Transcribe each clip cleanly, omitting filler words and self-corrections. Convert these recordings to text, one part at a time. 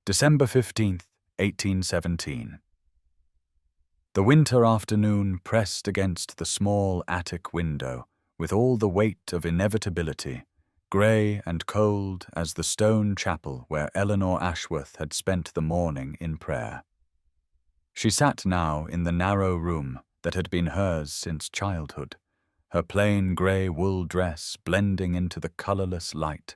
December 15th, 1817. The winter afternoon pressed against the small attic window with all the weight of inevitability, grey and cold as the stone chapel where Eleanor Ashworth had spent the morning in prayer. She sat now in the narrow room that had been hers since childhood, her plain grey wool dress blending into the colourless light,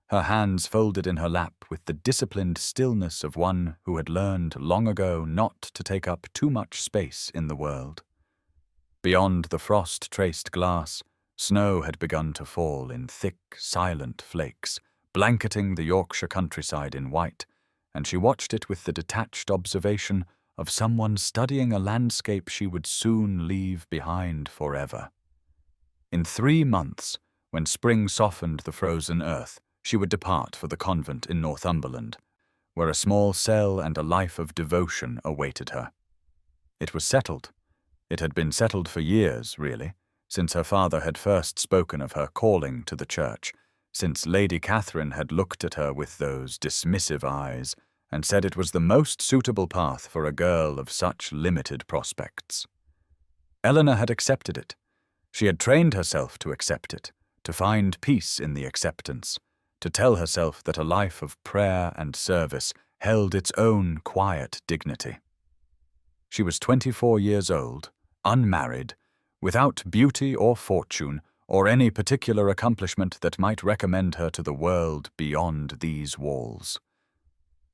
her hands folded in her lap with the disciplined stillness of one who had learned long ago not to take up too much space in the world. Beyond the frost-traced glass, snow had begun to fall in thick, silent flakes, blanketing the Yorkshire countryside in white, and she watched it with the detached observation of someone studying a landscape she would soon leave behind forever. In 3 months, when spring softened the frozen earth, she would depart for the convent in Northumberland, where a small cell and a life of devotion awaited her. It was settled. It had been settled for years, really, since her father had first spoken of her calling to the church, since Lady Catherine had looked at her with those dismissive eyes and said it was the most suitable path for a girl of such limited prospects. Eleanor had accepted it. She had trained herself to accept it, to find peace in the acceptance, to tell herself that a life of prayer and service held its own quiet dignity. She was 24 years old, unmarried, without beauty or fortune or any particular accomplishment that might recommend her to the world beyond these walls.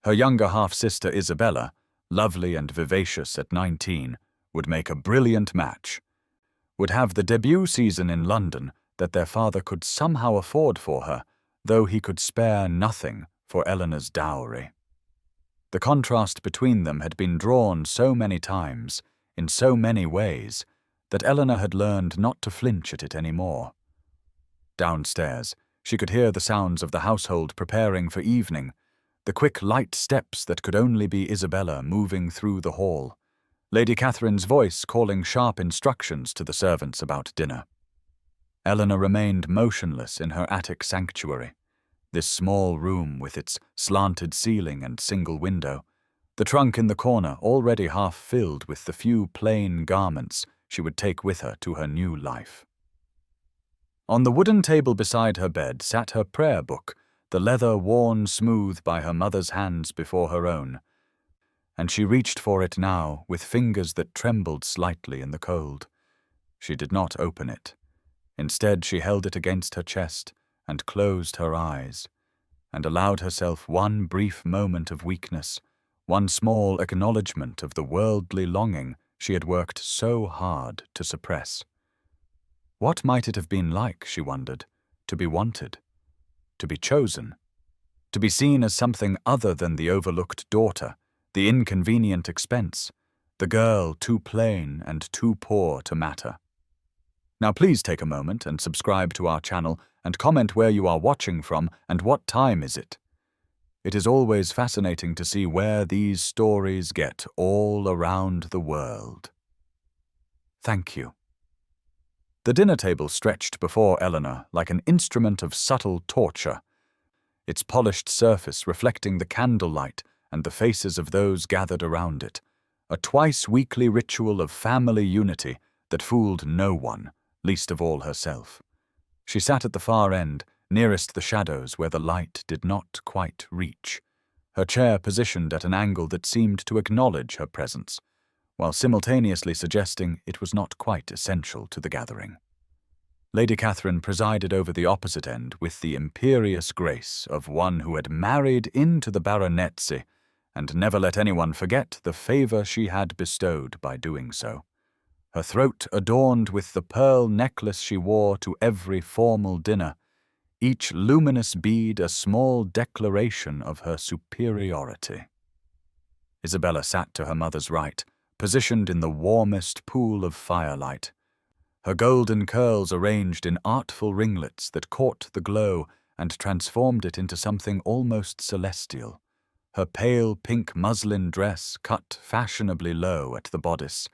Her younger half-sister Isabella, lovely and vivacious at 19, would make a brilliant match, would have the debut season in London that their father could somehow afford for her, though he could spare nothing for Eleanor's dowry. The contrast between them had been drawn so many times, in so many ways, that Eleanor had learned not to flinch at it any more. Downstairs, she could hear the sounds of the household preparing for evening, the quick light steps that could only be Isabella moving through the hall, Lady Catherine's voice calling sharp instructions to the servants about dinner. Eleanor remained motionless in her attic sanctuary, this small room with its slanted ceiling and single window, the trunk in the corner already half filled with the few plain garments she would take with her to her new life. On the wooden table beside her bed sat her prayer book, the leather worn smooth by her mother's hands before her own, and she reached for it now with fingers that trembled slightly in the cold. She did not open it. Instead, she held it against her chest and closed her eyes, and allowed herself one brief moment of weakness, one small acknowledgement of the worldly longing she had worked so hard to suppress. What might it have been like, she wondered, to be wanted, to be chosen, to be seen as something other than the overlooked daughter, the inconvenient expense, the girl too plain and too poor to matter? Now please take a moment and subscribe to our channel and comment where you are watching from and what time is it. It is always fascinating to see where these stories get all around the world. Thank you. The dinner table stretched before Eleanor like an instrument of subtle torture, its polished surface reflecting the candlelight and the faces of those gathered around it, a twice-weekly ritual of family unity that fooled no one, least of all herself. She sat at the far end, nearest the shadows where the light did not quite reach, her chair positioned at an angle that seemed to acknowledge her presence, while simultaneously suggesting it was not quite essential to the gathering. Lady Catherine presided over the opposite end with the imperious grace of one who had married into the baronetcy and never let anyone forget the favour she had bestowed by doing so. Her throat adorned with the pearl necklace she wore to every formal dinner, each luminous bead a small declaration of her superiority. Isabella sat to her mother's right, positioned in the warmest pool of firelight, her golden curls arranged in artful ringlets that caught the glow and transformed it into something almost celestial, her pale pink muslin dress cut fashionably low at the bodice,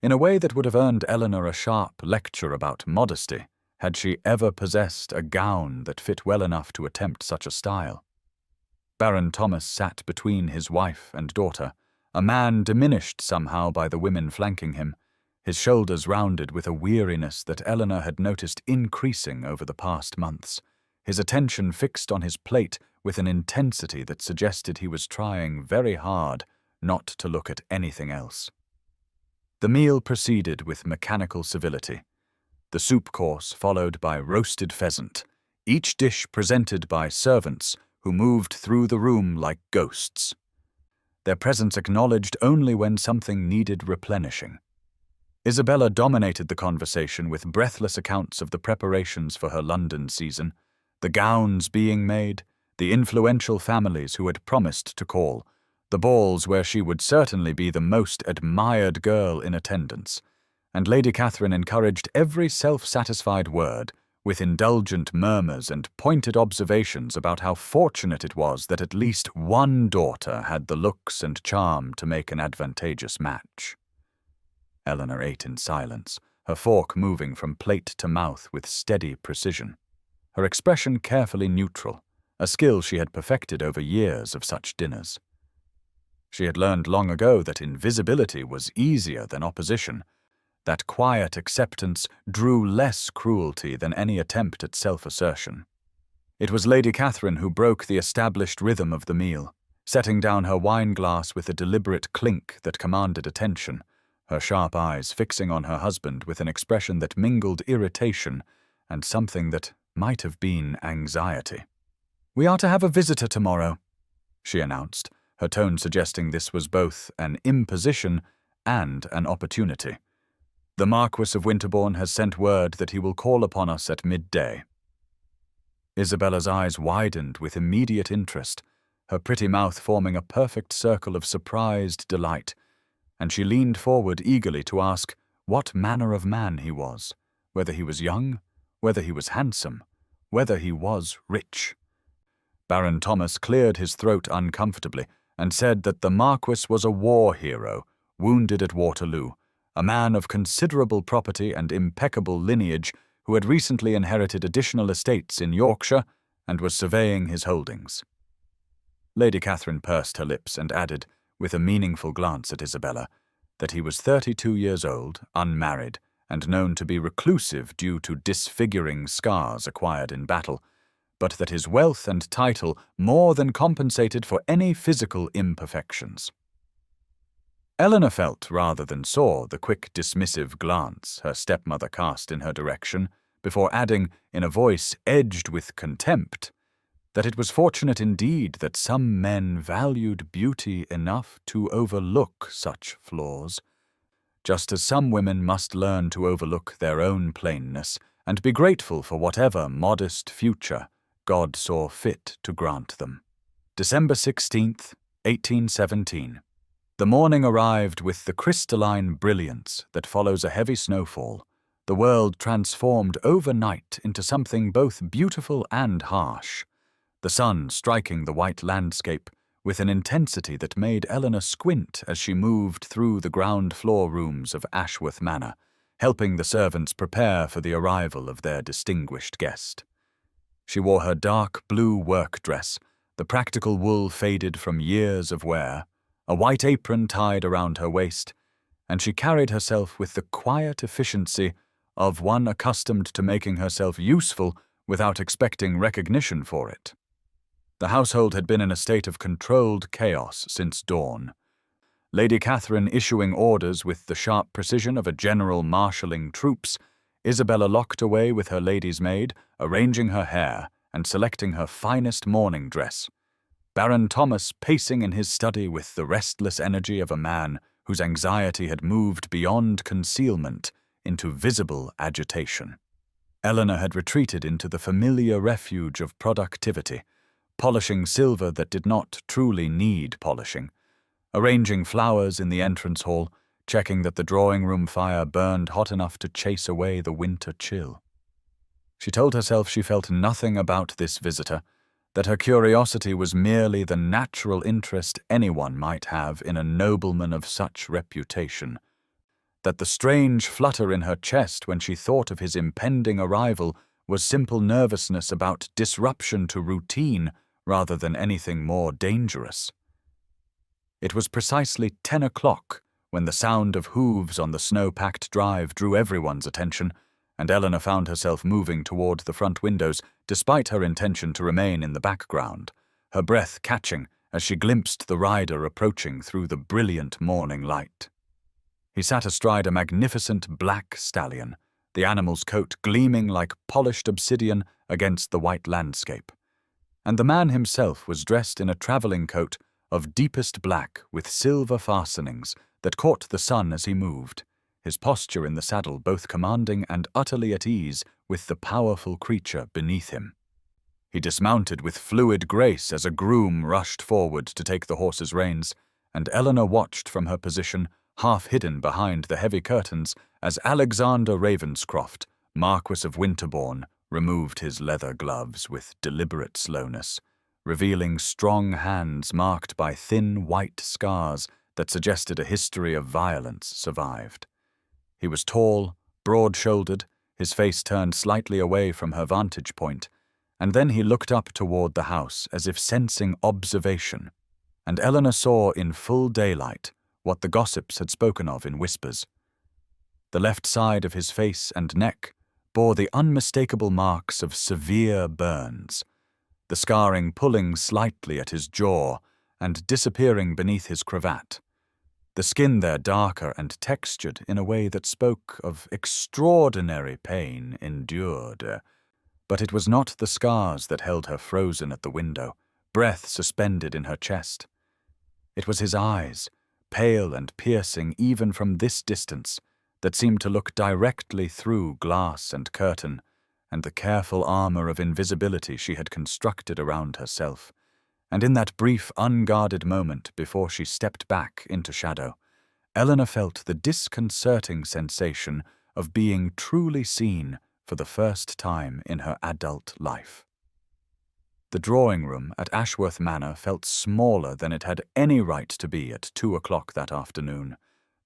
in a way that would have earned Eleanor a sharp lecture about modesty, had she ever possessed a gown that fit well enough to attempt such a style. Baron Thomas sat between his wife and daughter, a man diminished somehow by the women flanking him, his shoulders rounded with a weariness that Eleanor had noticed increasing over the past months, his attention fixed on his plate with an intensity that suggested he was trying very hard not to look at anything else. The meal proceeded with mechanical civility. The soup course followed by roasted pheasant, each dish presented by servants who moved through the room like ghosts, their presence acknowledged only when something needed replenishing. Isabella dominated the conversation with breathless accounts of the preparations for her London season, the gowns being made, the influential families who had promised to call, the balls where she would certainly be the most admired girl in attendance, and Lady Catherine encouraged every self-satisfied word with indulgent murmurs and pointed observations about how fortunate it was that at least one daughter had the looks and charm to make an advantageous match. Eleanor ate in silence, her fork moving from plate to mouth with steady precision, her expression carefully neutral, a skill she had perfected over years of such dinners. She had learned long ago that invisibility was easier than opposition, that quiet acceptance drew less cruelty than any attempt at self-assertion. It was Lady Catherine who broke the established rhythm of the meal, setting down her wine-glass with a deliberate clink that commanded attention, her sharp eyes fixing on her husband with an expression that mingled irritation and something that might have been anxiety. "We are to have a visitor tomorrow," she announced, her tone suggesting this was both an imposition and an opportunity. "The Marquess of Winterbourne has sent word that he will call upon us at midday." Isabella's eyes widened with immediate interest, her pretty mouth forming a perfect circle of surprised delight, and she leaned forward eagerly to ask what manner of man he was, whether he was young, whether he was handsome, whether he was rich. Baron Thomas cleared his throat uncomfortably and said that the Marquess was a war hero, wounded at Waterloo, a man of considerable property and impeccable lineage who had recently inherited additional estates in Yorkshire and was surveying his holdings. Lady Catherine pursed her lips and added, with a meaningful glance at Isabella, that he was 32 years old, unmarried, and known to be reclusive due to disfiguring scars acquired in battle, but that his wealth and title more than compensated for any physical imperfections. Eleanor felt rather than saw the quick dismissive glance her stepmother cast in her direction, before adding, in a voice edged with contempt, that it was fortunate indeed that some men valued beauty enough to overlook such flaws, just as some women must learn to overlook their own plainness and be grateful for whatever modest future God saw fit to grant them. December 16th, 1817. The morning arrived with the crystalline brilliance that follows a heavy snowfall, the world transformed overnight into something both beautiful and harsh, the sun striking the white landscape with an intensity that made Eleanor squint as she moved through the ground-floor rooms of Ashworth Manor, helping the servants prepare for the arrival of their distinguished guest. She wore her dark blue work dress, the practical wool faded from years of wear, a white apron tied around her waist, and she carried herself with the quiet efficiency of one accustomed to making herself useful without expecting recognition for it. The household had been in a state of controlled chaos since dawn, Lady Catherine issuing orders with the sharp precision of a general marshalling troops, Isabella locked away with her lady's maid, arranging her hair and selecting her finest morning dress, Baron Thomas pacing in his study with the restless energy of a man whose anxiety had moved beyond concealment into visible agitation. Eleanor had retreated into the familiar refuge of productivity, polishing silver that did not truly need polishing, arranging flowers in the entrance hall, checking that the drawing-room fire burned hot enough to chase away the winter chill. She told herself she felt nothing about this visitor, that her curiosity was merely the natural interest anyone might have in a nobleman of such reputation, that the strange flutter in her chest when she thought of his impending arrival was simple nervousness about disruption to routine rather than anything more dangerous. It was precisely 10 o'clock when the sound of hooves on the snow-packed drive drew everyone's attention, and Eleanor found herself moving toward the front windows despite her intention to remain in the background, her breath catching as she glimpsed the rider approaching through the brilliant morning light. He sat astride a magnificent black stallion, the animal's coat gleaming like polished obsidian against the white landscape. And the man himself was dressed in a traveling coat of deepest black with silver fastenings that caught the sun as he moved, his posture in the saddle both commanding and utterly at ease with the powerful creature beneath him. He dismounted with fluid grace as a groom rushed forward to take the horse's reins, and Eleanor watched from her position, half hidden behind the heavy curtains, as Alexander Ravenscroft, Marquess of Winterbourne, removed his leather gloves with deliberate slowness, revealing strong hands marked by thin white scars that suggested a history of violence survived. He was tall, broad-shouldered, his face turned slightly away from her vantage point, and then he looked up toward the house as if sensing observation, and Eleanor saw in full daylight what the gossips had spoken of in whispers. The left side of his face and neck bore the unmistakable marks of severe burns, the scarring pulling slightly at his jaw and disappearing beneath his cravat, the skin there darker and textured in a way that spoke of extraordinary pain endured. But it was not the scars that held her frozen at the window, breath suspended in her chest. It was his eyes, pale and piercing even from this distance, that seemed to look directly through glass and curtain, and the careful armor of invisibility she had constructed around herself. And in that brief, unguarded moment before she stepped back into shadow, Eleanor felt the disconcerting sensation of being truly seen for the first time in her adult life. The drawing-room at Ashworth Manor felt smaller than it had any right to be at 2 o'clock that afternoon,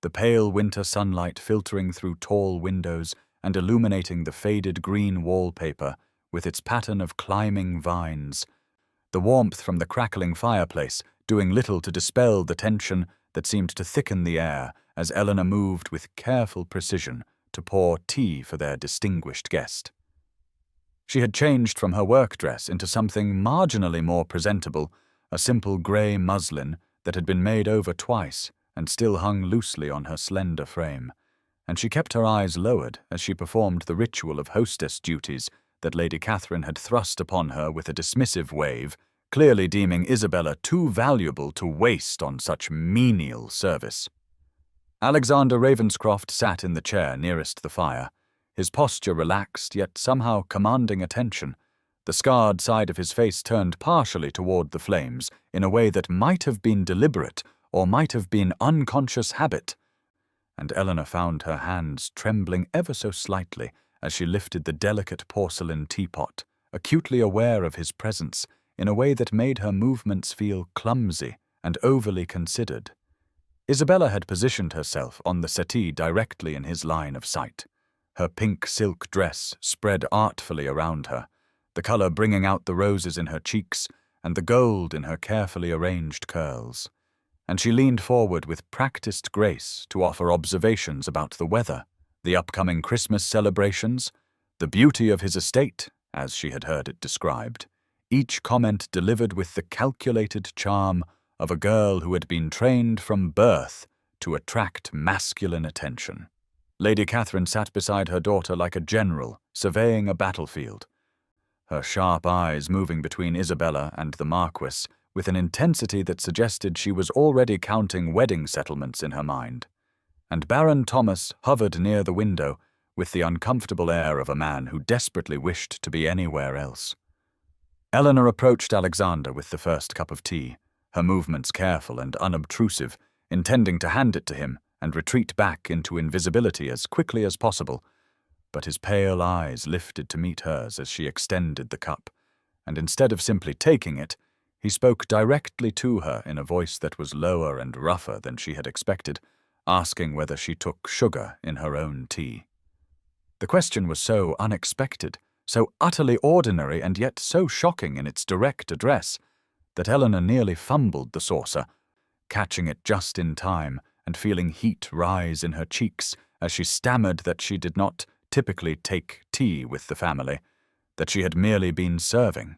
the pale winter sunlight filtering through tall windows and illuminating the faded green wallpaper with its pattern of climbing vines, the warmth from the crackling fireplace doing little to dispel the tension that seemed to thicken the air as Eleanor moved with careful precision to pour tea for their distinguished guest. She had changed from her work dress into something marginally more presentable, a simple grey muslin that had been made over twice and still hung loosely on her slender frame, and she kept her eyes lowered as she performed the ritual of hostess duties that Lady Catherine had thrust upon her with a dismissive wave, clearly deeming Isabella too valuable to waste on such menial service. Alexander Ravenscroft sat in the chair nearest the fire, his posture relaxed yet somehow commanding attention, the scarred side of his face turned partially toward the flames in a way that might have been deliberate or might have been unconscious habit, and Eleanor found her hands trembling ever so slightly as she lifted the delicate porcelain teapot, acutely aware of his presence in a way that made her movements feel clumsy and overly considered. Isabella had positioned herself on the settee directly in his line of sight, her pink silk dress spread artfully around her, the color bringing out the roses in her cheeks and the gold in her carefully arranged curls, and she leaned forward with practiced grace to offer observations about the weather, the upcoming Christmas celebrations, the beauty of his estate, as she had heard it described, each comment delivered with the calculated charm of a girl who had been trained from birth to attract masculine attention. Lady Catherine sat beside her daughter like a general surveying a battlefield, her sharp eyes moving between Isabella and the Marquess with an intensity that suggested she was already counting wedding settlements in her mind, and Baron Thomas hovered near the window with the uncomfortable air of a man who desperately wished to be anywhere else. Eleanor approached Alexander with the first cup of tea, her movements careful and unobtrusive, intending to hand it to him and retreat back into invisibility as quickly as possible, but his pale eyes lifted to meet hers as she extended the cup, and instead of simply taking it, he spoke directly to her in a voice that was lower and rougher than she had expected, asking whether she took sugar in her own tea. The question was so unexpected, so utterly ordinary and yet so shocking in its direct address, that Eleanor nearly fumbled the saucer, catching it just in time and feeling heat rise in her cheeks as she stammered that she did not typically take tea with the family, that she had merely been serving.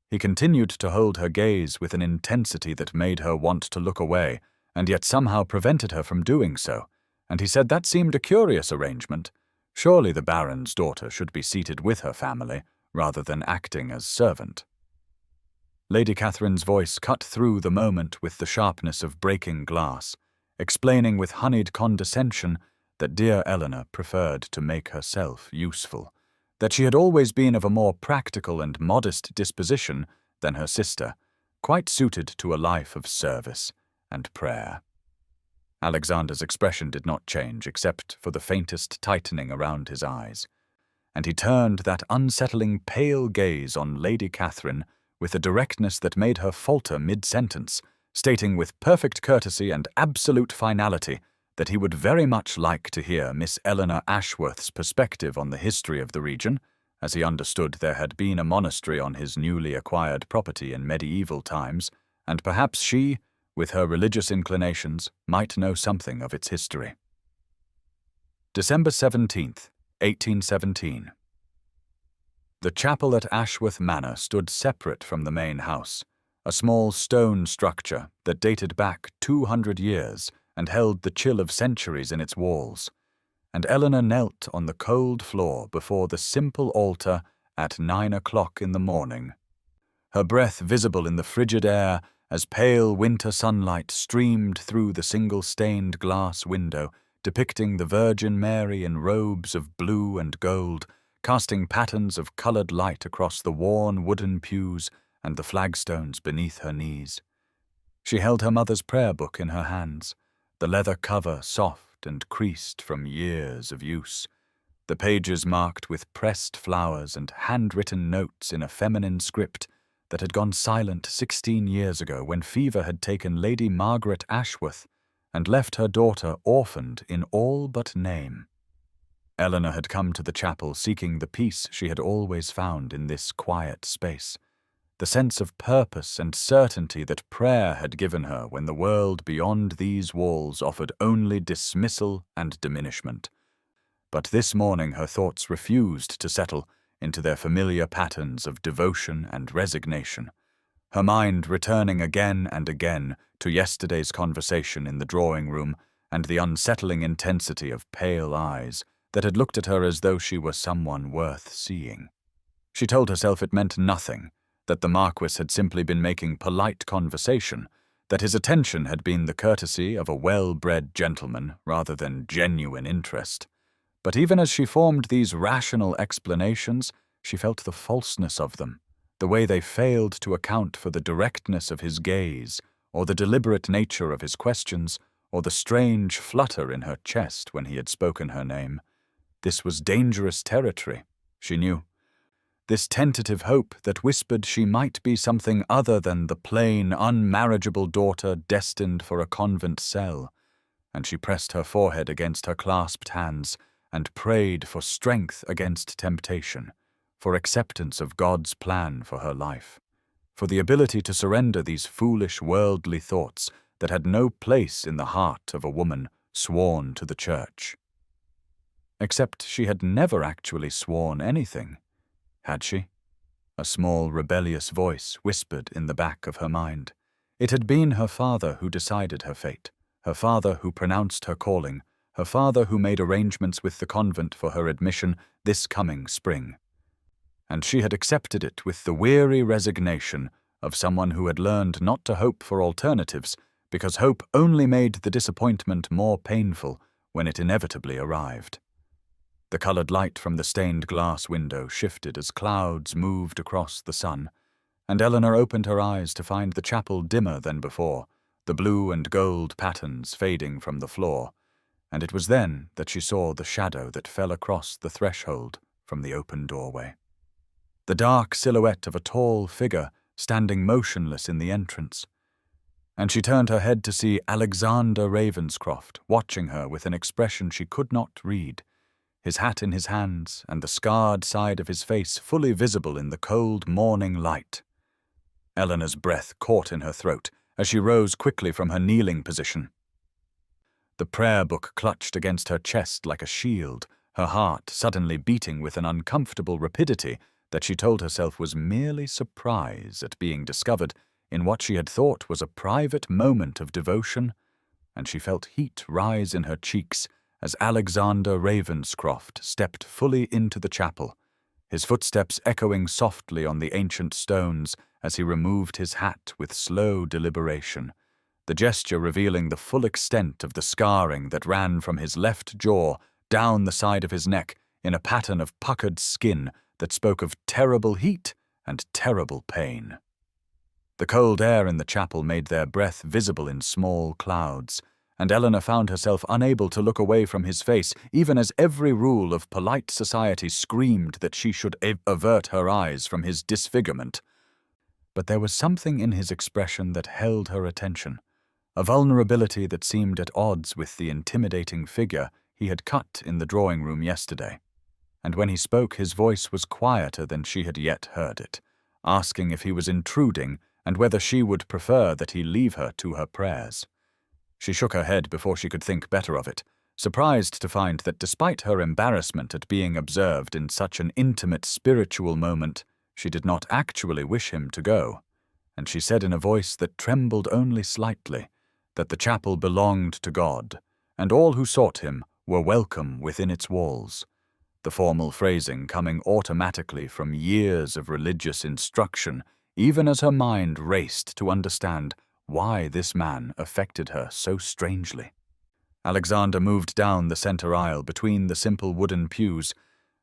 He continued to hold her gaze with an intensity that made her want to look away, and yet somehow prevented her from doing so, and he said that seemed a curious arrangement. Surely the Baron's daughter should be seated with her family, rather than acting as servant. Lady Catherine's voice cut through the moment with the sharpness of breaking glass, explaining with honeyed condescension that dear Eleanor preferred to make herself useful, that she had always been of a more practical and modest disposition than her sister, quite suited to a life of service and prayer. Alexander's expression did not change except for the faintest tightening around his eyes, and he turned that unsettling pale gaze on Lady Catherine with a directness that made her falter mid-sentence, stating with perfect courtesy and absolute finality that he would very much like to hear Miss Eleanor Ashworth's perspective on the history of the region, as he understood there had been a monastery on his newly acquired property in medieval times, and perhaps she, with her religious inclinations, might know something of its history. December 17th, 1817. The chapel at Ashworth Manor stood separate from the main house, a small stone structure that dated back 200 years and held the chill of centuries in its walls, and Eleanor knelt on the cold floor before the simple altar at 9 o'clock in the morning, her breath visible in the frigid air as pale winter sunlight streamed through the single stained glass window, depicting the Virgin Mary in robes of blue and gold, casting patterns of colored light across the worn wooden pews and the flagstones beneath her knees. She held her mother's prayer book in her hands, the leather cover soft and creased from years of use, the pages marked with pressed flowers and handwritten notes in a feminine script that had gone silent 16 years ago when fever had taken Lady Margaret Ashworth and left her daughter orphaned in all but name. Eleanor had come to the chapel seeking the peace she had always found in this quiet space, the sense of purpose and certainty that prayer had given her when the world beyond these walls offered only dismissal and diminishment. But this morning her thoughts refused to settle into their familiar patterns of devotion and resignation, her mind returning again and again to yesterday's conversation in the drawing-room and the unsettling intensity of pale eyes that had looked at her as though she were someone worth seeing. She told herself it meant nothing, that the Marquess had simply been making polite conversation, that his attention had been the courtesy of a well-bred gentleman rather than genuine interest. But even as she formed these rational explanations, she felt the falseness of them, the way they failed to account for the directness of his gaze, or the deliberate nature of his questions, or the strange flutter in her chest when he had spoken her name. This was dangerous territory, she knew. This tentative hope that whispered she might be something other than the plain, unmarriageable daughter destined for a convent cell, and she pressed her forehead against her clasped hands and prayed for strength against temptation, for acceptance of God's plan for her life, for the ability to surrender these foolish worldly thoughts that had no place in the heart of a woman sworn to the church. Except she had never actually sworn anything. Had she? A small, rebellious voice whispered in the back of her mind. It had been her father who decided her fate, her father who pronounced her calling, her father who made arrangements with the convent for her admission this coming spring. And she had accepted it with the weary resignation of someone who had learned not to hope for alternatives, because hope only made the disappointment more painful when it inevitably arrived. The colored light from the stained glass window shifted as clouds moved across the sun, and Eleanor opened her eyes to find the chapel dimmer than before, the blue and gold patterns fading from the floor, and it was then that she saw the shadow that fell across the threshold from the open doorway. The dark silhouette of a tall figure standing motionless in the entrance, and she turned her head to see Alexander Ravenscroft watching her with an expression she could not read, his hat in his hands and the scarred side of his face fully visible in the cold morning light. Eleanor's breath caught in her throat as she rose quickly from her kneeling position. The prayer book clutched against her chest like a shield, her heart suddenly beating with an uncomfortable rapidity that she told herself was merely surprise at being discovered in what she had thought was a private moment of devotion, and she felt heat rise in her cheeks as Alexander Ravenscroft stepped fully into the chapel, his footsteps echoing softly on the ancient stones as he removed his hat with slow deliberation, the gesture revealing the full extent of the scarring that ran from his left jaw down the side of his neck in a pattern of puckered skin that spoke of terrible heat and terrible pain. The cold air in the chapel made their breath visible in small clouds, and Eleanor found herself unable to look away from his face, even as every rule of polite society screamed that she should avert her eyes from his disfigurement. But there was something in his expression that held her attention, a vulnerability that seemed at odds with the intimidating figure he had cut in the drawing-room yesterday. And when he spoke, his voice was quieter than she had yet heard it, asking if he was intruding and whether she would prefer that he leave her to her prayers. She shook her head before she could think better of it, surprised to find that despite her embarrassment at being observed in such an intimate spiritual moment, she did not actually wish him to go, and she said in a voice that trembled only slightly that the chapel belonged to God, and all who sought him were welcome within its walls, the formal phrasing coming automatically from years of religious instruction, even as her mind raced to understand why this man affected her so strangely. Alexander moved down the center aisle between the simple wooden pews,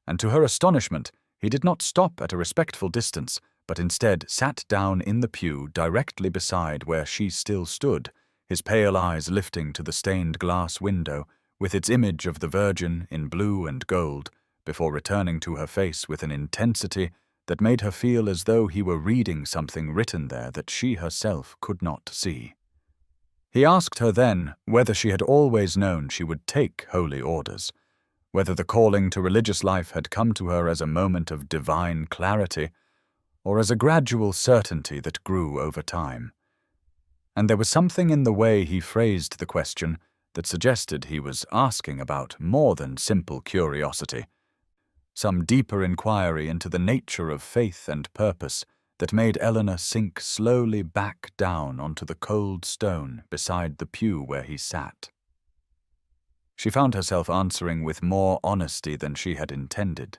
and to her astonishment, he did not stop at a respectful distance, but instead sat down in the pew directly beside where she still stood, his pale eyes lifting to the stained glass window with its image of the Virgin in blue and gold, before returning to her face with an intensity that made her feel as though he were reading something written there that she herself could not see. He asked her then whether she had always known she would take holy orders, whether the calling to religious life had come to her as a moment of divine clarity, or as a gradual certainty that grew over time. And there was something in the way he phrased the question that suggested he was asking about more than simple curiosity, some deeper inquiry into the nature of faith and purpose that made Eleanor sink slowly back down onto the cold stone beside the pew where he sat. She found herself answering with more honesty than she had intended,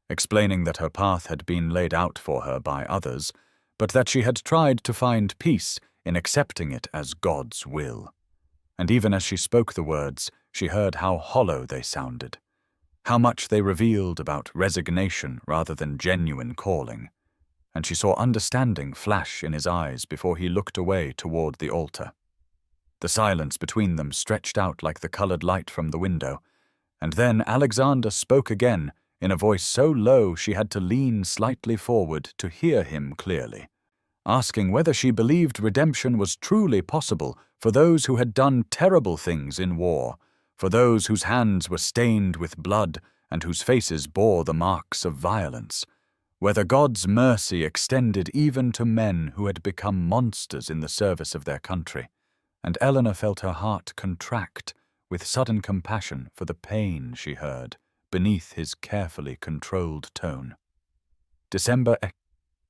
explaining that her path had been laid out for her by others, but that she had tried to find peace in accepting it as God's will. And even as she spoke the words, she heard how hollow they sounded, how much they revealed about resignation rather than genuine calling, and she saw understanding flash in his eyes before he looked away toward the altar. The silence between them stretched out like the colored light from the window, and then Alexander spoke again in a voice so low she had to lean slightly forward to hear him clearly, asking whether she believed redemption was truly possible for those who had done terrible things in war, for those whose hands were stained with blood and whose faces bore the marks of violence, whether God's mercy extended even to men who had become monsters in the service of their country, and Eleanor felt her heart contract with sudden compassion for the pain she heard beneath his carefully controlled tone. December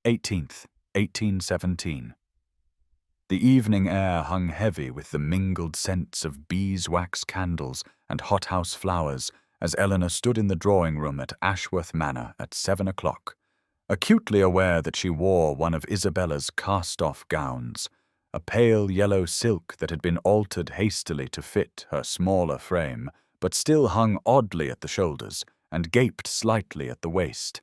18th, 1817. The evening air hung heavy with the mingled scents of beeswax candles and hothouse flowers as Eleanor stood in the drawing-room at Ashworth Manor at 7 o'clock, acutely aware that she wore one of Isabella's cast-off gowns, a pale yellow silk that had been altered hastily to fit her smaller frame, but still hung oddly at the shoulders and gaped slightly at the waist,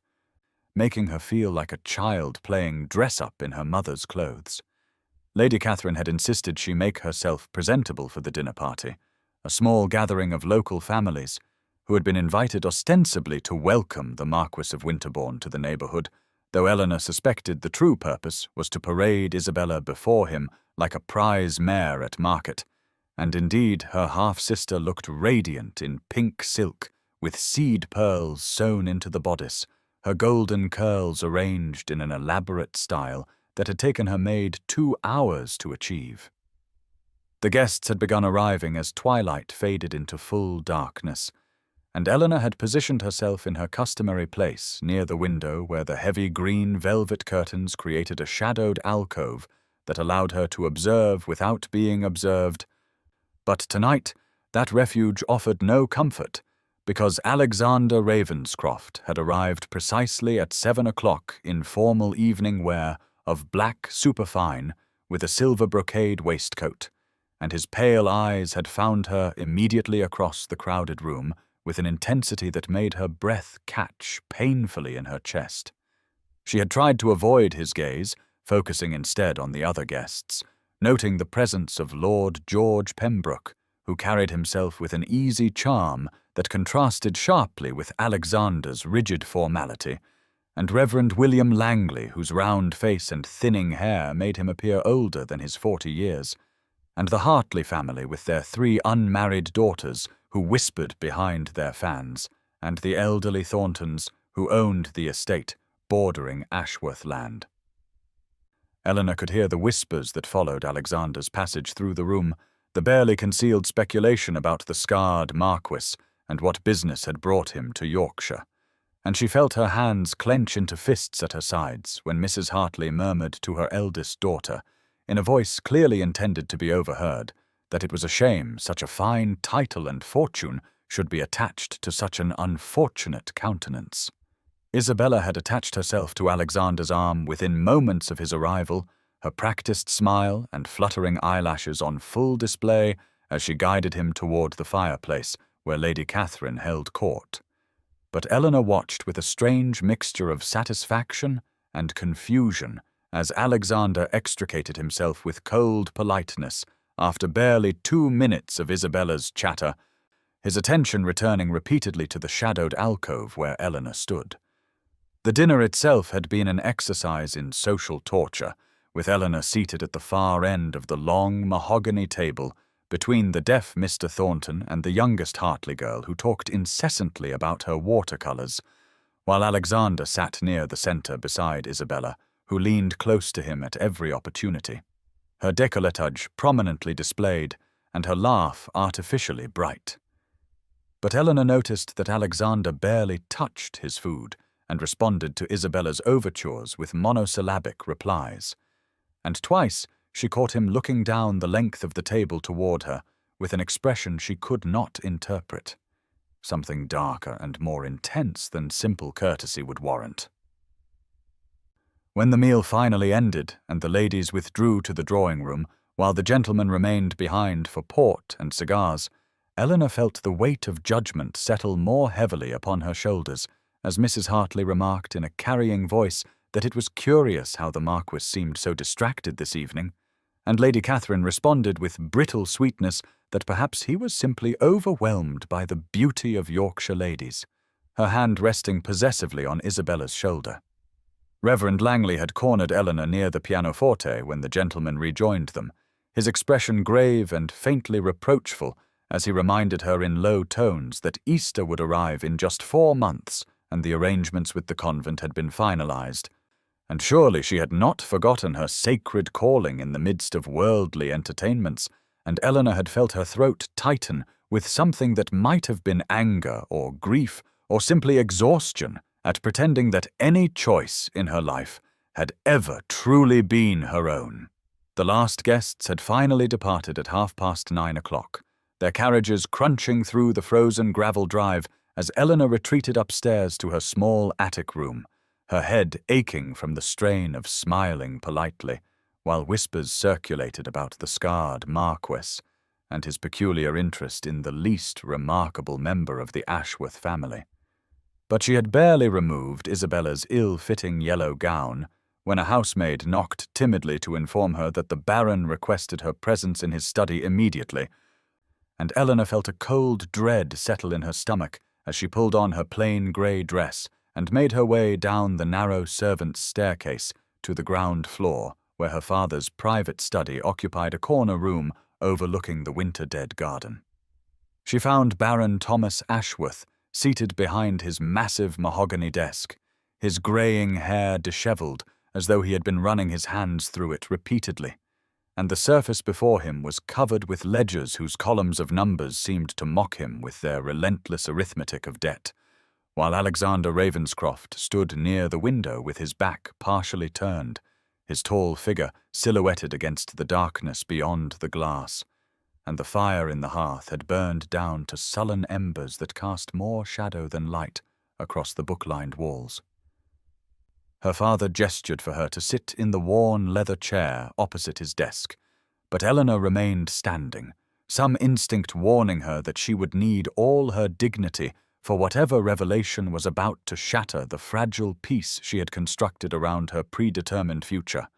making her feel like a child playing dress-up in her mother's clothes. Lady Catherine had insisted she make herself presentable for the dinner party, a small gathering of local families who had been invited ostensibly to welcome the Marquess of Winterbourne to the neighborhood, though Eleanor suspected the true purpose was to parade Isabella before him like a prize mare at market, and indeed her half-sister looked radiant in pink silk with seed pearls sewn into the bodice, her golden curls arranged in an elaborate style that had taken her maid 2 hours to achieve. The guests had begun arriving as twilight faded into full darkness, and Eleanor had positioned herself in her customary place near the window where the heavy green velvet curtains created a shadowed alcove that allowed her to observe without being observed. But tonight, that refuge offered no comfort, because Alexander Ravenscroft had arrived precisely at 7 o'clock in formal evening wear of black superfine with a silver brocade waistcoat, and his pale eyes had found her immediately across the crowded room with an intensity that made her breath catch painfully in her chest. She had tried to avoid his gaze, focusing instead on the other guests, noting the presence of Lord George Pembroke, who carried himself with an easy charm that contrasted sharply with Alexander's rigid formality, and Reverend William Langley, whose round face and thinning hair made him appear older than his 40 years, and the Hartley family with their 3 unmarried daughters who whispered behind their fans, and the elderly Thorntons who owned the estate bordering Ashworth Land. Eleanor could hear the whispers that followed Alexander's passage through the room, the barely concealed speculation about the scarred Marquess and what business had brought him to Yorkshire, and she felt her hands clench into fists at her sides when Mrs. Hartley murmured to her eldest daughter, in a voice clearly intended to be overheard, that it was a shame such a fine title and fortune should be attached to such an unfortunate countenance. Isabella had attached herself to Alexander's arm within moments of his arrival, her practiced smile and fluttering eyelashes on full display as she guided him toward the fireplace where Lady Catherine held court. But Eleanor watched with a strange mixture of satisfaction and confusion as Alexander extricated himself with cold politeness after barely 2 minutes of Isabella's chatter, his attention returning repeatedly to the shadowed alcove where Eleanor stood. The dinner itself had been an exercise in social torture, with Eleanor seated at the far end of the long mahogany table between the deaf Mr. Thornton and the youngest Hartley girl who talked incessantly about her watercolours, while Alexander sat near the centre beside Isabella, who leaned close to him at every opportunity, her décolletage prominently displayed and her laugh artificially bright. But Eleanor noticed that Alexander barely touched his food and responded to Isabella's overtures with monosyllabic replies, and twice she caught him looking down the length of the table toward her with an expression she could not interpret, something darker and more intense than simple courtesy would warrant. When the meal finally ended and the ladies withdrew to the drawing-room, while the gentlemen remained behind for port and cigars, Eleanor felt the weight of judgment settle more heavily upon her shoulders, as Mrs. Hartley remarked in a carrying voice that it was curious how the Marquess seemed so distracted this evening, and Lady Catherine responded with brittle sweetness that perhaps he was simply overwhelmed by the beauty of Yorkshire ladies, her hand resting possessively on Isabella's shoulder. Reverend Langley had cornered Eleanor near the pianoforte when the gentlemen rejoined them, his expression grave and faintly reproachful as he reminded her in low tones that Easter would arrive in just 4 months and the arrangements with the convent had been finalized, and surely she had not forgotten her sacred calling in the midst of worldly entertainments, and Eleanor had felt her throat tighten with something that might have been anger or grief or simply exhaustion at pretending that any choice in her life had ever truly been her own. The last guests had finally departed at 9:30 o'clock, their carriages crunching through the frozen gravel drive as Eleanor retreated upstairs to her small attic room, her head aching from the strain of smiling politely, while whispers circulated about the scarred Marquess and his peculiar interest in the least remarkable member of the Ashworth family. But she had barely removed Isabella's ill-fitting yellow gown when a housemaid knocked timidly to inform her that the Baron requested her presence in his study immediately, and Eleanor felt a cold dread settle in her stomach as she pulled on her plain grey dress and made her way down the narrow servants' staircase to the ground floor, where her father's private study occupied a corner room overlooking the winter-dead garden. She found Baron Thomas Ashworth seated behind his massive mahogany desk, his greying hair dishevelled as though he had been running his hands through it repeatedly, and the surface before him was covered with ledgers whose columns of numbers seemed to mock him with their relentless arithmetic of debt, while Alexander Ravenscroft stood near the window with his back partially turned, his tall figure silhouetted against the darkness beyond the glass, and the fire in the hearth had burned down to sullen embers that cast more shadow than light across the book-lined walls. Her father gestured for her to sit in the worn leather chair opposite his desk, but Eleanor remained standing, some instinct warning her that she would need all her dignity for whatever revelation was about to shatter the fragile peace she had constructed around her predetermined future.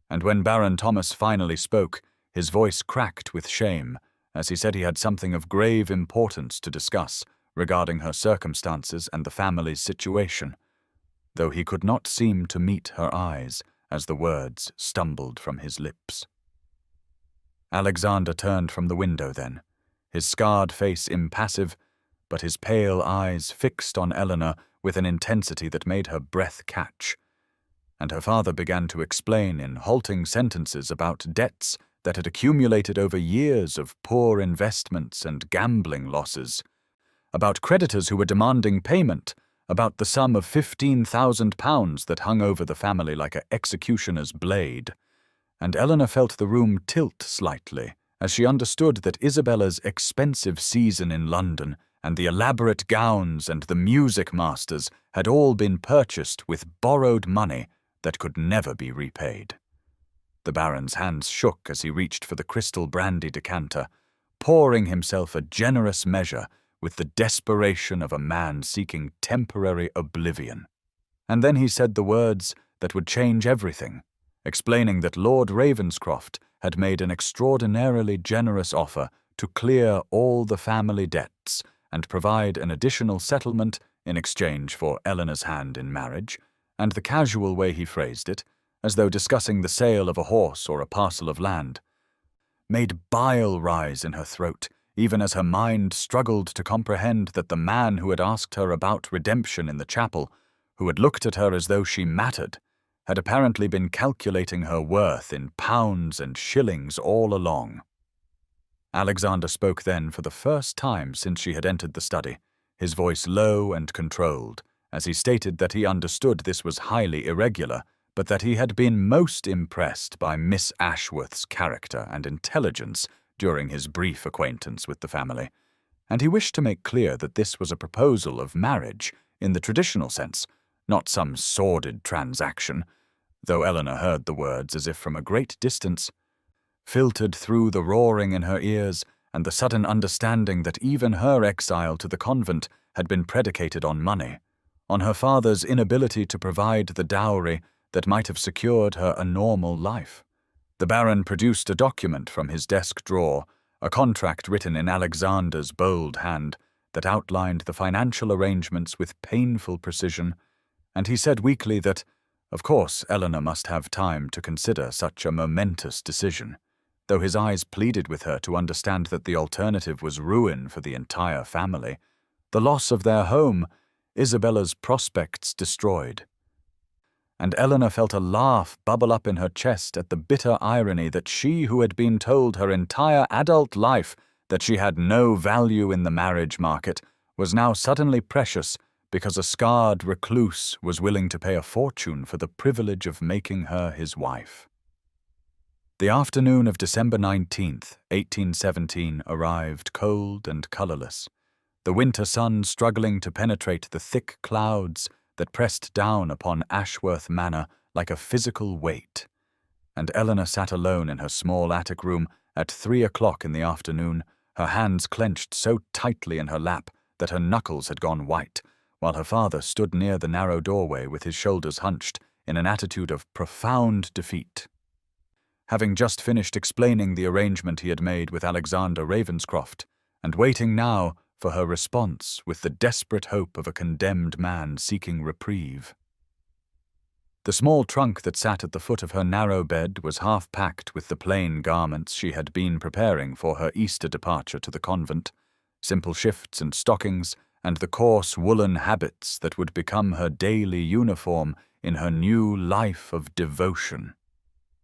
And when Baron Thomas finally spoke, his voice cracked with shame as he said he had something of grave importance to discuss regarding her circumstances and the family's situation, though he could not seem to meet her eyes as the words stumbled from his lips. Alexander turned from the window then, his scarred face impassive, but his pale eyes fixed on Eleanor with an intensity that made her breath catch, and her father began to explain in halting sentences about debts that had accumulated over years of poor investments and gambling losses, about creditors who were demanding payment, about the sum of £15,000 that hung over the family like an executioner's blade, and Eleanor felt the room tilt slightly as she understood that Isabella's expensive season in London and the elaborate gowns and the music masters had all been purchased with borrowed money that could never be repaid. The Baron's hands shook as he reached for the crystal brandy decanter, pouring himself a generous measure with the desperation of a man seeking temporary oblivion. And then he said the words that would change everything, explaining that Lord Ravenscroft had made an extraordinarily generous offer to clear all the family debts and provide an additional settlement in exchange for Eleanor's hand in marriage, and the casual way he phrased it, as though discussing the sale of a horse or a parcel of land, made bile rise in her throat, even as her mind struggled to comprehend that the man who had asked her about redemption in the chapel, who had looked at her as though she mattered, had apparently been calculating her worth in pounds and shillings all along. Alexander spoke then for the first time since she had entered the study, his voice low and controlled, as he stated that he understood this was highly irregular, but that he had been most impressed by Miss Ashworth's character and intelligence during his brief acquaintance with the family, and he wished to make clear that this was a proposal of marriage in the traditional sense, not some sordid transaction, though Eleanor heard the words as if from a great distance, filtered through the roaring in her ears and the sudden understanding that even her exile to the convent had been predicated on money, on her father's inability to provide the dowry that might have secured her a normal life. The Baron produced a document from his desk drawer, a contract written in Alexander's bold hand that outlined the financial arrangements with painful precision, and he said weakly that, of course, Eleanor must have time to consider such a momentous decision, though his eyes pleaded with her to understand that the alternative was ruin for the entire family, the loss of their home, Isabella's prospects destroyed. And Eleanor felt a laugh bubble up in her chest at the bitter irony that she who had been told her entire adult life that she had no value in the marriage market was now suddenly precious because a scarred recluse was willing to pay a fortune for the privilege of making her his wife. The afternoon of December 19th, 1817 arrived cold and colourless, the winter sun struggling to penetrate the thick clouds that pressed down upon Ashworth Manor like a physical weight, and Eleanor sat alone in her small attic room at 3 o'clock in the afternoon, her hands clenched so tightly in her lap that her knuckles had gone white, while her father stood near the narrow doorway with his shoulders hunched in an attitude of profound defeat. Having just finished explaining the arrangement he had made with Alexander Ravenscroft, and waiting now for her response with the desperate hope of a condemned man seeking reprieve. The small trunk that sat at the foot of her narrow bed was half packed with the plain garments she had been preparing for her Easter departure to the convent, simple shifts and stockings, and the coarse woolen habits that would become her daily uniform in her new life of devotion,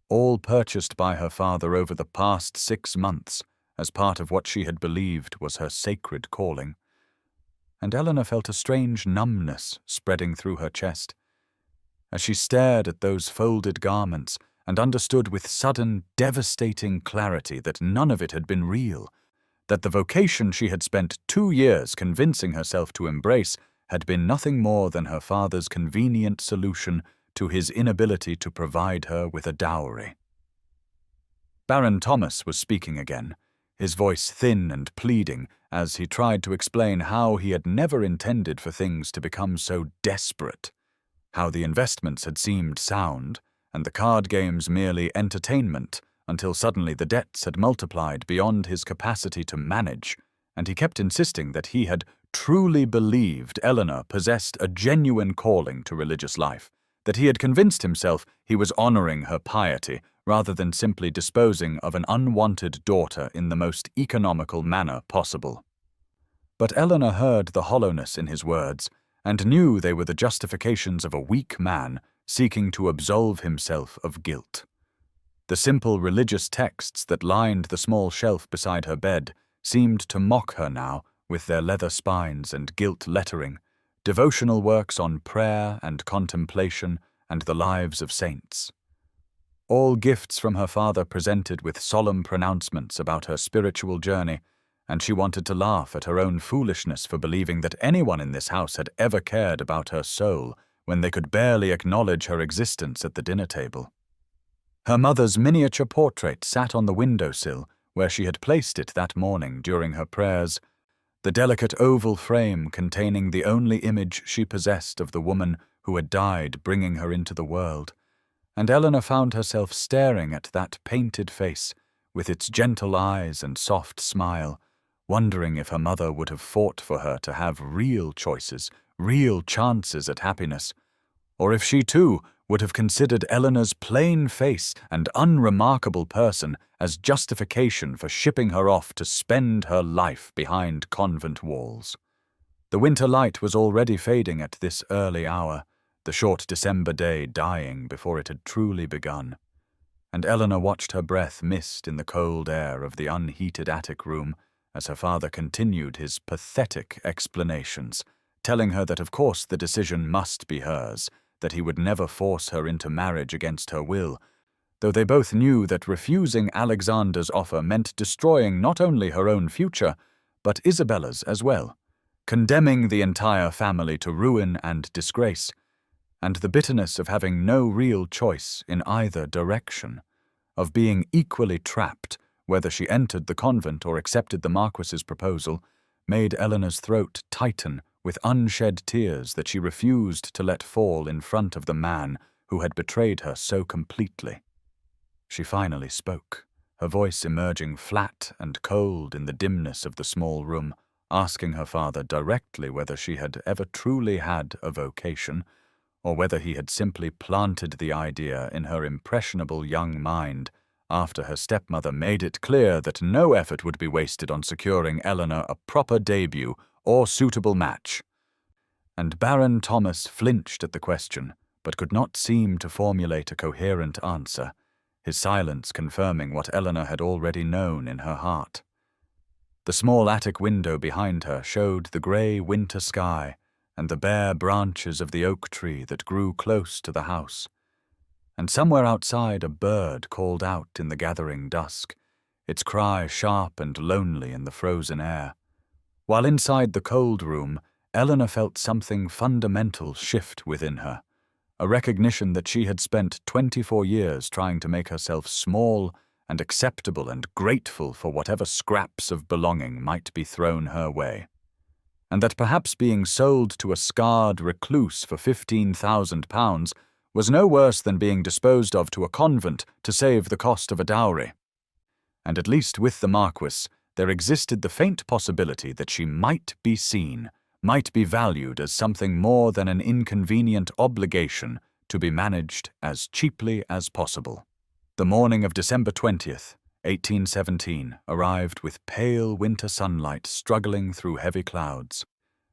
all purchased by her father over the past 6 months as part of what she had believed was her sacred calling. And Eleanor felt a strange numbness spreading through her chest as she stared at those folded garments and understood with sudden, devastating clarity that none of it had been real, that the vocation she had spent 2 years convincing herself to embrace had been nothing more than her father's convenient solution to his inability to provide her with a dowry. Baron Thomas was speaking again, his voice thin and pleading as he tried to explain how he had never intended for things to become so desperate, how the investments had seemed sound and the card games merely entertainment, until suddenly the debts had multiplied beyond his capacity to manage, and he kept insisting that he had truly believed Eleanor possessed a genuine calling to religious life, that he had convinced himself he was honoring her piety rather than simply disposing of an unwanted daughter in the most economical manner possible. But Eleanor heard the hollowness in his words and knew they were the justifications of a weak man seeking to absolve himself of guilt. The simple religious texts that lined the small shelf beside her bed seemed to mock her now with their leather spines and gilt lettering, devotional works on prayer and contemplation and the lives of saints. All gifts from her father presented with solemn pronouncements about her spiritual journey, and she wanted to laugh at her own foolishness for believing that anyone in this house had ever cared about her soul when they could barely acknowledge her existence at the dinner table. Her mother's miniature portrait sat on the windowsill where she had placed it that morning during her prayers, the delicate oval frame containing the only image she possessed of the woman who had died bringing her into the world, and Eleanor found herself staring at that painted face with its gentle eyes and soft smile, wondering if her mother would have fought for her to have real choices, real chances at happiness, or if she too would have considered Eleanor's plain face and unremarkable person as justification for shipping her off to spend her life behind convent walls. The winter light was already fading at this early hour, the short December day dying before it had truly begun, and Eleanor watched her breath mist in the cold air of the unheated attic room as her father continued his pathetic explanations, telling her that of course the decision must be hers, that he would never force her into marriage against her will, though they both knew that refusing Alexander's offer meant destroying not only her own future, but Isabella's as well, condemning the entire family to ruin and disgrace, and the bitterness of having no real choice in either direction, of being equally trapped whether she entered the convent or accepted the Marquess's proposal, made Eleanor's throat tighten with unshed tears that she refused to let fall in front of the man who had betrayed her so completely. She finally spoke, her voice emerging flat and cold in the dimness of the small room, asking her father directly whether she had ever truly had a vocation, or whether he had simply planted the idea in her impressionable young mind after her stepmother made it clear that no effort would be wasted on securing Eleanor a proper debut or suitable match. And Baron Thomas flinched at the question, but could not seem to formulate a coherent answer, his silence confirming what Eleanor had already known in her heart. The small attic window behind her showed the grey winter sky and the bare branches of the oak tree that grew close to the house, and somewhere outside a bird called out in the gathering dusk, its cry sharp and lonely in the frozen air, while inside the cold room Eleanor felt something fundamental shift within her, a recognition that she had spent 24 years trying to make herself small and acceptable and grateful for whatever scraps of belonging might be thrown her way, and that perhaps being sold to a scarred recluse for £15,000 was no worse than being disposed of to a convent to save the cost of a dowry. And at least with the Marquess, there existed the faint possibility that she might be seen, might be valued as something more than an inconvenient obligation to be managed as cheaply as possible. The morning of December 20th, 1817, arrived with pale winter sunlight struggling through heavy clouds,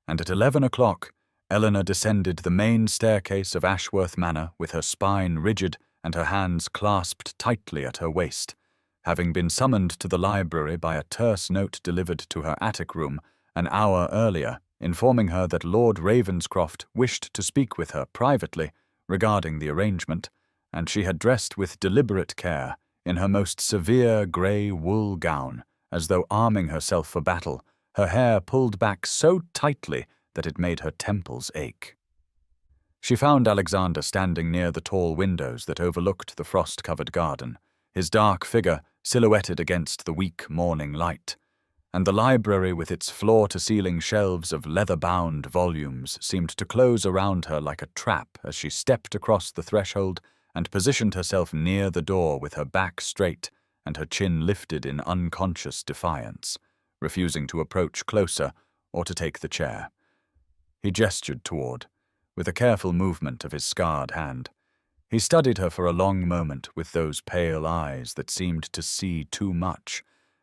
and at 11 o'clock, Eleanor descended the main staircase of Ashworth Manor with her spine rigid and her hands clasped tightly at her waist, having been summoned to the library by a terse note delivered to her attic room an hour earlier, informing her that Lord Ravenscroft wished to speak with her privately regarding the arrangement, and she had dressed with deliberate care in her most severe grey wool gown, as though arming herself for battle, her hair pulled back so tightly that it made her temples ache. She found Alexander standing near the tall windows that overlooked the frost-covered garden, his dark figure silhouetted against the weak morning light, and the library with its floor-to-ceiling shelves of leather-bound volumes seemed to close around her like a trap as she stepped across the threshold and positioned herself near the door with her back straight and her chin lifted in unconscious defiance, refusing to approach closer or to take the chair. He gestured toward, with a careful movement of his scarred hand. He studied her for a long moment with those pale eyes that seemed to see too much,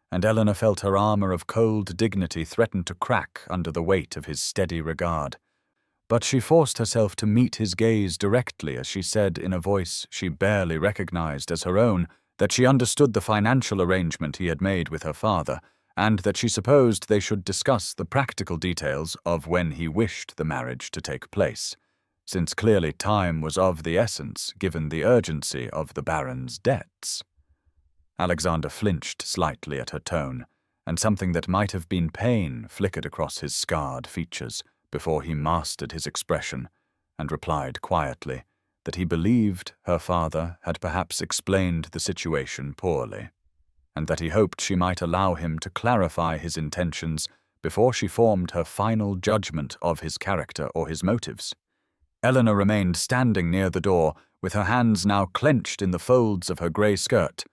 and Eleanor felt her armor of cold dignity threaten to crack under the weight of his steady regard. But she forced herself to meet his gaze directly as she said in a voice she barely recognized as her own that she understood the financial arrangement he had made with her father, and that she supposed they should discuss the practical details of when he wished the marriage to take place, since clearly time was of the essence given the urgency of the Baron's debts. Alexander flinched slightly at her tone, and something that might have been pain flickered across his scarred features before he mastered his expression, and replied quietly that he believed her father had perhaps explained the situation poorly, and that he hoped she might allow him to clarify his intentions before she formed her final judgment of his character or his motives. Eleanor remained standing near the door, with her hands now clenched in the folds of her grey skirt,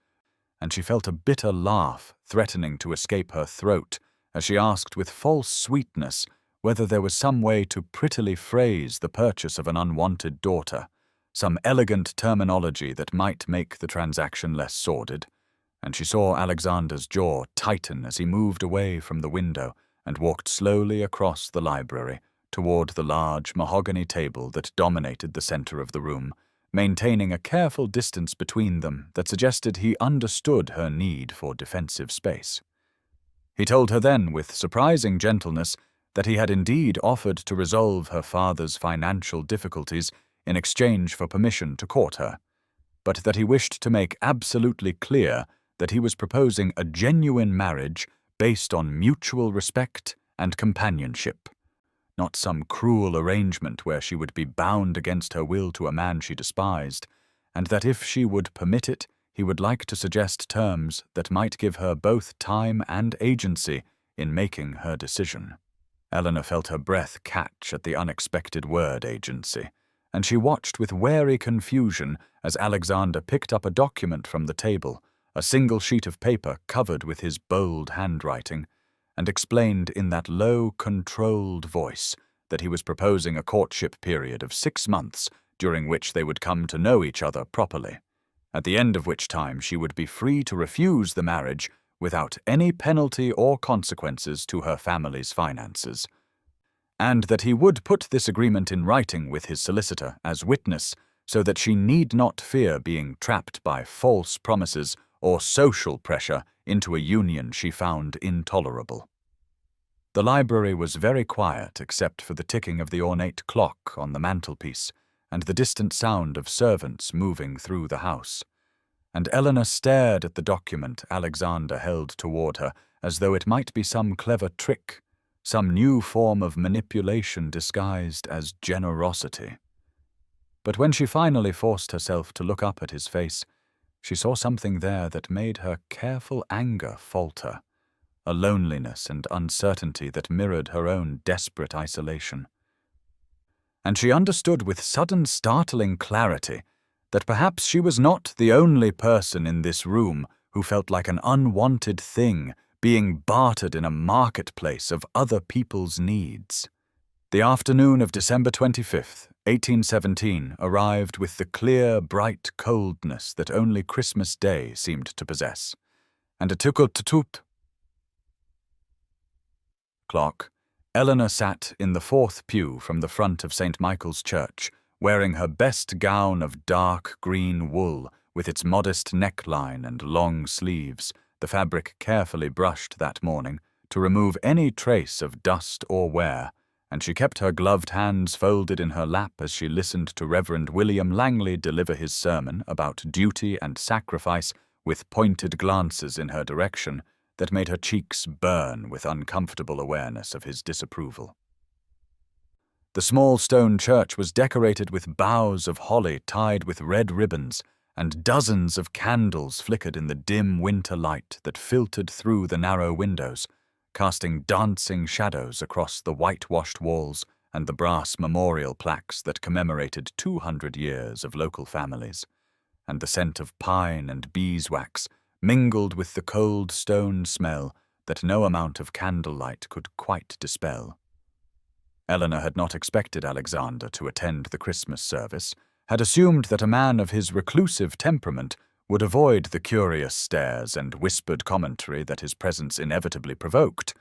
and she felt a bitter laugh threatening to escape her throat as she asked with false sweetness whether there was some way to prettily phrase the purchase of an unwanted daughter, some elegant terminology that might make the transaction less sordid, and she saw Alexander's jaw tighten as he moved away from the window and walked slowly across the library toward the large mahogany table that dominated the center of the room, maintaining a careful distance between them that suggested he understood her need for defensive space. He told her then, with surprising gentleness, that he had indeed offered to resolve her father's financial difficulties in exchange for permission to court her, but that he wished to make absolutely clear that he was proposing a genuine marriage based on mutual respect and companionship, not some cruel arrangement where she would be bound against her will to a man she despised, and that if she would permit it, he would like to suggest terms that might give her both time and agency in making her decision. Eleanor felt her breath catch at the unexpected word agency, and she watched with wary confusion as Alexander picked up a document from the table, a single sheet of paper covered with his bold handwriting, and explained in that low, controlled voice that he was proposing a courtship period of 6 months during which they would come to know each other properly, at the end of which time she would be free to refuse the marriage without any penalty or consequences to her family's finances, and that he would put this agreement in writing with his solicitor as witness so that she need not fear being trapped by false promises or social pressure into a union she found intolerable. The library was very quiet except for the ticking of the ornate clock on the mantelpiece and the distant sound of servants moving through the house, and Eleanor stared at the document Alexander held toward her as though it might be some clever trick, some new form of manipulation disguised as generosity. But when she finally forced herself to look up at his face, she saw something there that made her careful anger falter, a loneliness and uncertainty that mirrored her own desperate isolation. And she understood with sudden startling clarity that perhaps she was not the only person in this room who felt like an unwanted thing being bartered in a marketplace of other people's needs. The afternoon of December 25th, 1817 arrived with the clear, bright coldness that only Christmas Day seemed to possess, and a tukut-tut clock Eleanor sat in the fourth pew from the front of St. Michael's Church, wearing her best gown of dark green wool with its modest neckline and long sleeves, the fabric carefully brushed that morning to remove any trace of dust or wear, and she kept her gloved hands folded in her lap as she listened to Reverend William Langley deliver his sermon about duty and sacrifice with pointed glances in her direction that made her cheeks burn with uncomfortable awareness of his disapproval. The small stone church was decorated with boughs of holly tied with red ribbons, and dozens of candles flickered in the dim winter light that filtered through the narrow windows, casting dancing shadows across the whitewashed walls and the brass memorial plaques that commemorated 200 years of local families, and the scent of pine and beeswax mingled with the cold stone smell that no amount of candlelight could quite dispel. Eleanor had not expected Alexander to attend the Christmas service, had assumed that a man of his reclusive temperament would avoid the curious stares and whispered commentary that his presence inevitably provoked.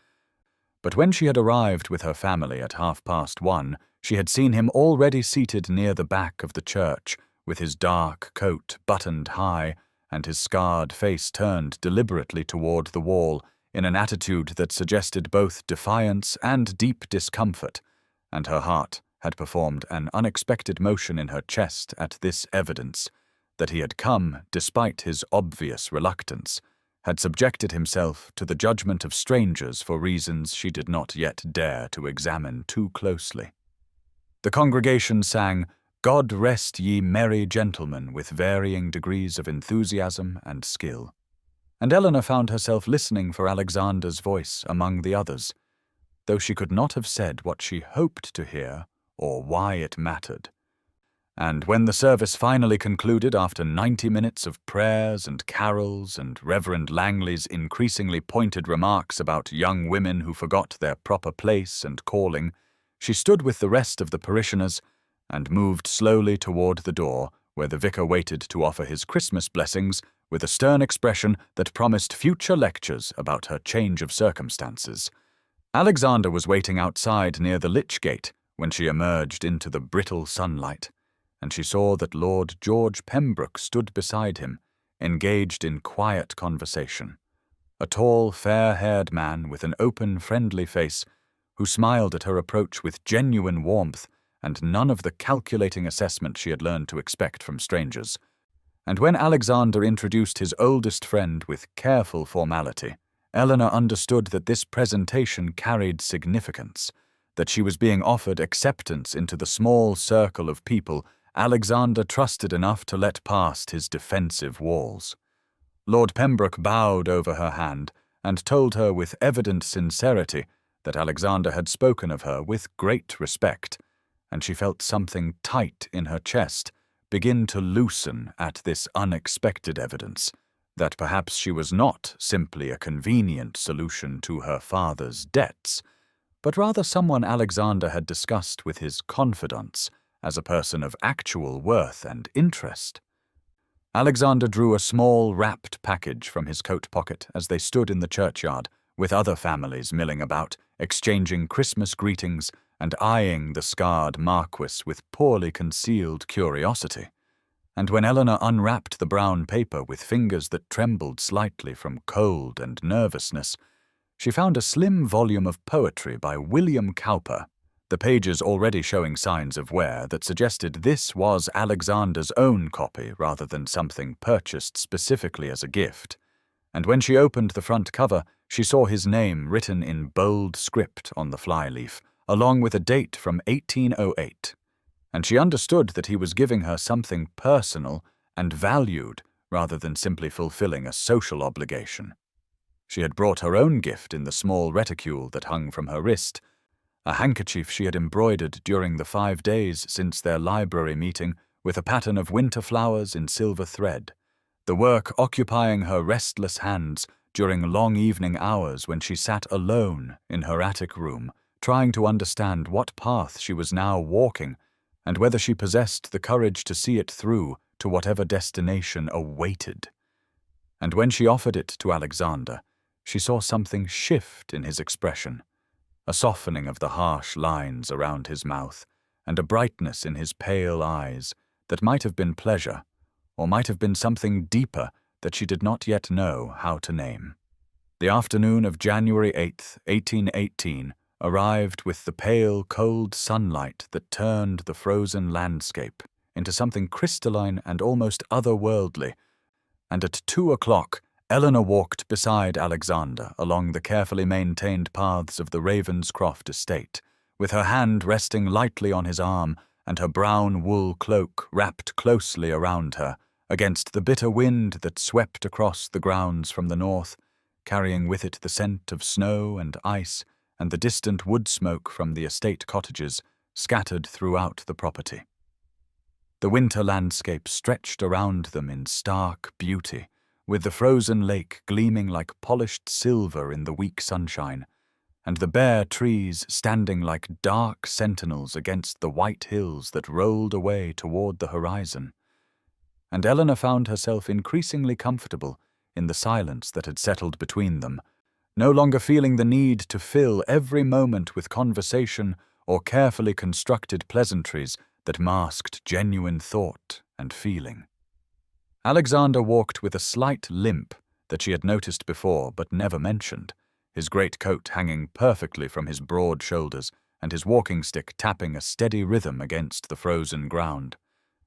But when she had arrived with her family at 1:30, she had seen him already seated near the back of the church, with his dark coat buttoned high and his scarred face turned deliberately toward the wall in an attitude that suggested both defiance and deep discomfort, and her heart had performed an unexpected motion in her chest at this evidence that he had come despite his obvious reluctance, had subjected himself to the judgment of strangers for reasons she did not yet dare to examine too closely. The congregation sang, "God rest ye merry gentlemen," with varying degrees of enthusiasm and skill, and Eleanor found herself listening for Alexander's voice among the others, though she could not have said what she hoped to hear or why it mattered. And when the service finally concluded after 90 minutes of prayers and carols and Reverend Langley's increasingly pointed remarks about young women who forgot their proper place and calling, she stood with the rest of the parishioners and moved slowly toward the door where the vicar waited to offer his Christmas blessings with a stern expression that promised future lectures about her change of circumstances. Alexander was waiting outside near the lich gate when she emerged into the brittle sunlight, and she saw that Lord George Pembroke stood beside him, engaged in quiet conversation. A tall, fair-haired man with an open, friendly face, who smiled at her approach with genuine warmth and none of the calculating assessment she had learned to expect from strangers. And when Alexander introduced his oldest friend with careful formality, Eleanor understood that this presentation carried significance, that she was being offered acceptance into the small circle of people Alexander trusted enough to let past his defensive walls. Lord Pembroke bowed over her hand and told her with evident sincerity that Alexander had spoken of her with great respect, and she felt something tight in her chest begin to loosen at this unexpected evidence that perhaps she was not simply a convenient solution to her father's debts, but rather someone Alexander had discussed with his confidants as a person of actual worth and interest. Alexander drew a small wrapped package from his coat pocket as they stood in the churchyard, with other families milling about, exchanging Christmas greetings and eyeing the scarred Marquess with poorly concealed curiosity. And when Eleanor unwrapped the brown paper with fingers that trembled slightly from cold and nervousness, she found a slim volume of poetry by William Cowper, the pages already showing signs of wear that suggested this was Alexander's own copy rather than something purchased specifically as a gift. And when she opened the front cover, she saw his name written in bold script on the flyleaf, along with a date from 1808, and she understood that he was giving her something personal and valued rather than simply fulfilling a social obligation. She had brought her own gift in the small reticule that hung from her wrist, a handkerchief she had embroidered during the 5 days since their library meeting with a pattern of winter flowers in silver thread, the work occupying her restless hands during long evening hours when she sat alone in her attic room, trying to understand what path she was now walking and whether she possessed the courage to see it through to whatever destination awaited. And when she offered it to Alexander, she saw something shift in his expression, a softening of the harsh lines around his mouth, and a brightness in his pale eyes that might have been pleasure, or might have been something deeper that she did not yet know how to name. The afternoon of January 8th, 1818, arrived with the pale, cold sunlight that turned the frozen landscape into something crystalline and almost otherworldly, and at 2 o'clock Eleanor walked beside Alexander along the carefully maintained paths of the Ravenscroft estate, with her hand resting lightly on his arm and her brown wool cloak wrapped closely around her, against the bitter wind that swept across the grounds from the north, carrying with it the scent of snow and ice and the distant wood smoke from the estate cottages scattered throughout the property. The winter landscape stretched around them in stark beauty, with the frozen lake gleaming like polished silver in the weak sunshine, and the bare trees standing like dark sentinels against the white hills that rolled away toward the horizon. And Eleanor found herself increasingly comfortable in the silence that had settled between them, no longer feeling the need to fill every moment with conversation or carefully constructed pleasantries that masked genuine thought and feeling. Alexander walked with a slight limp that she had noticed before but never mentioned, his great coat hanging perfectly from his broad shoulders and his walking stick tapping a steady rhythm against the frozen ground.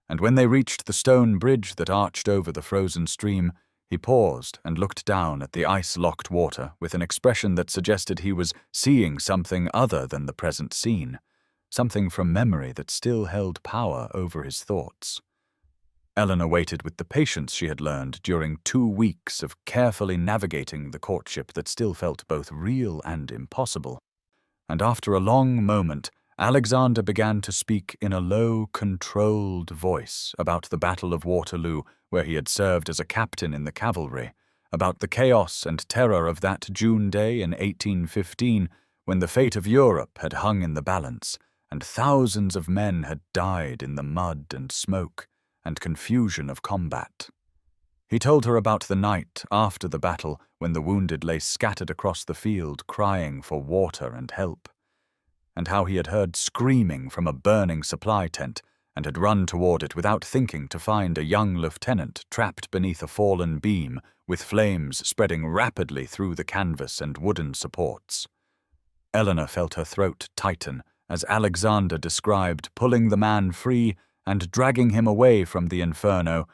And when they reached the stone bridge that arched over the frozen stream, he paused and looked down at the ice-locked water with an expression that suggested he was seeing something other than the present scene, something from memory that still held power over his thoughts. Eleanor waited with the patience she had learned during 2 weeks of carefully navigating the courtship that still felt both real and impossible. And after a long moment, Alexander began to speak in a low, controlled voice about the Battle of Waterloo, where he had served as a captain in the cavalry, about the chaos and terror of that June day in 1815, when the fate of Europe had hung in the balance, and thousands of men had died in the mud and smoke and confusion of combat. He told her about the night after the battle when the wounded lay scattered across the field crying for water and help, and how he had heard screaming from a burning supply tent and had run toward it without thinking to find a young lieutenant trapped beneath a fallen beam with flames spreading rapidly through the canvas and wooden supports. Eleanor felt her throat tighten as Alexander described pulling the man free and dragging him away from the inferno,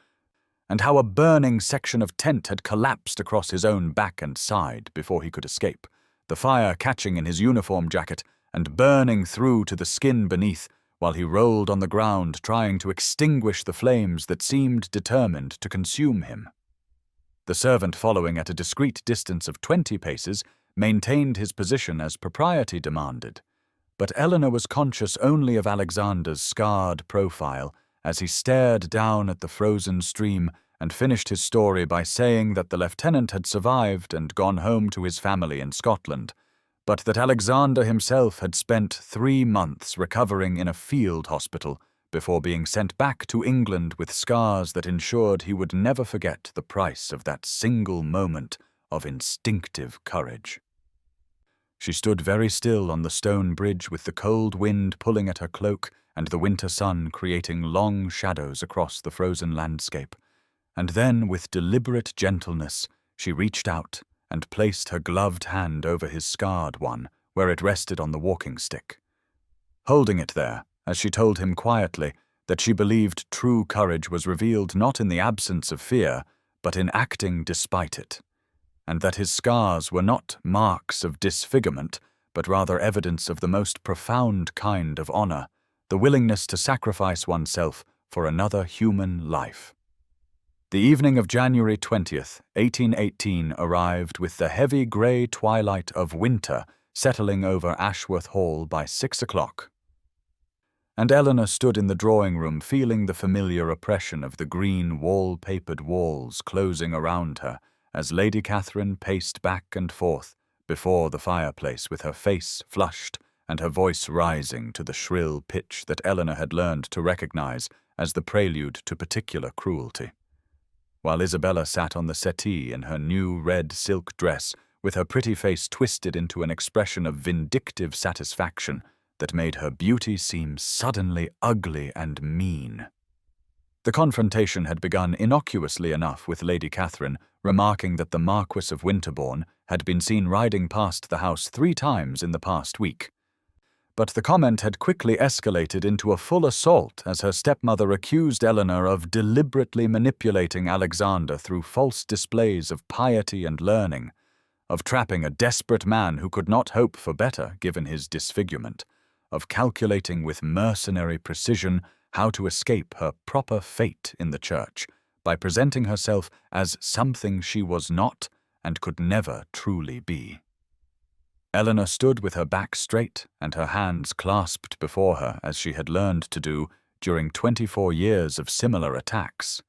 and how a burning section of tent had collapsed across his own back and side before he could escape, the fire catching in his uniform jacket and burning through to the skin beneath, while he rolled on the ground trying to extinguish the flames that seemed determined to consume him. The servant, following at a discreet distance of 20 paces, maintained his position as propriety demanded, but Eleanor was conscious only of Alexander's scarred profile as he stared down at the frozen stream and finished his story by saying that the lieutenant had survived and gone home to his family in Scotland, but that Alexander himself had spent 3 months recovering in a field hospital before being sent back to England with scars that ensured he would never forget the price of that single moment of instinctive courage. She stood very still on the stone bridge with the cold wind pulling at her cloak and the winter sun creating long shadows across the frozen landscape, and then with deliberate gentleness she reached out and placed her gloved hand over his scarred one where it rested on the walking stick. Holding it there, as she told him quietly that she believed true courage was revealed not in the absence of fear, but in acting despite it, and that his scars were not marks of disfigurement, but rather evidence of the most profound kind of honor, the willingness to sacrifice oneself for another human life. The evening of January 20th, 1818 arrived with the heavy grey twilight of winter settling over Ashworth Hall by 6 o'clock. And Eleanor stood in the drawing-room feeling the familiar oppression of the green wall-papered walls closing around her as Lady Catherine paced back and forth before the fireplace with her face flushed and her voice rising to the shrill pitch that Eleanor had learned to recognize as the prelude to particular cruelty, while Isabella sat on the settee in her new red silk dress with her pretty face twisted into an expression of vindictive satisfaction that made her beauty seem suddenly ugly and mean. The confrontation had begun innocuously enough, with Lady Catherine remarking that the Marquess of Winterbourne had been seen riding past the house 3 times in the past week. But the comment had quickly escalated into a full assault as her stepmother accused Eleanor of deliberately manipulating Alexander through false displays of piety and learning, of trapping a desperate man who could not hope for better given his disfigurement, of calculating with mercenary precision how to escape her proper fate in the church by presenting herself as something she was not and could never truly be. Eleanor stood with her back straight and her hands clasped before her as she had learned to do during 24 years of similar attacks.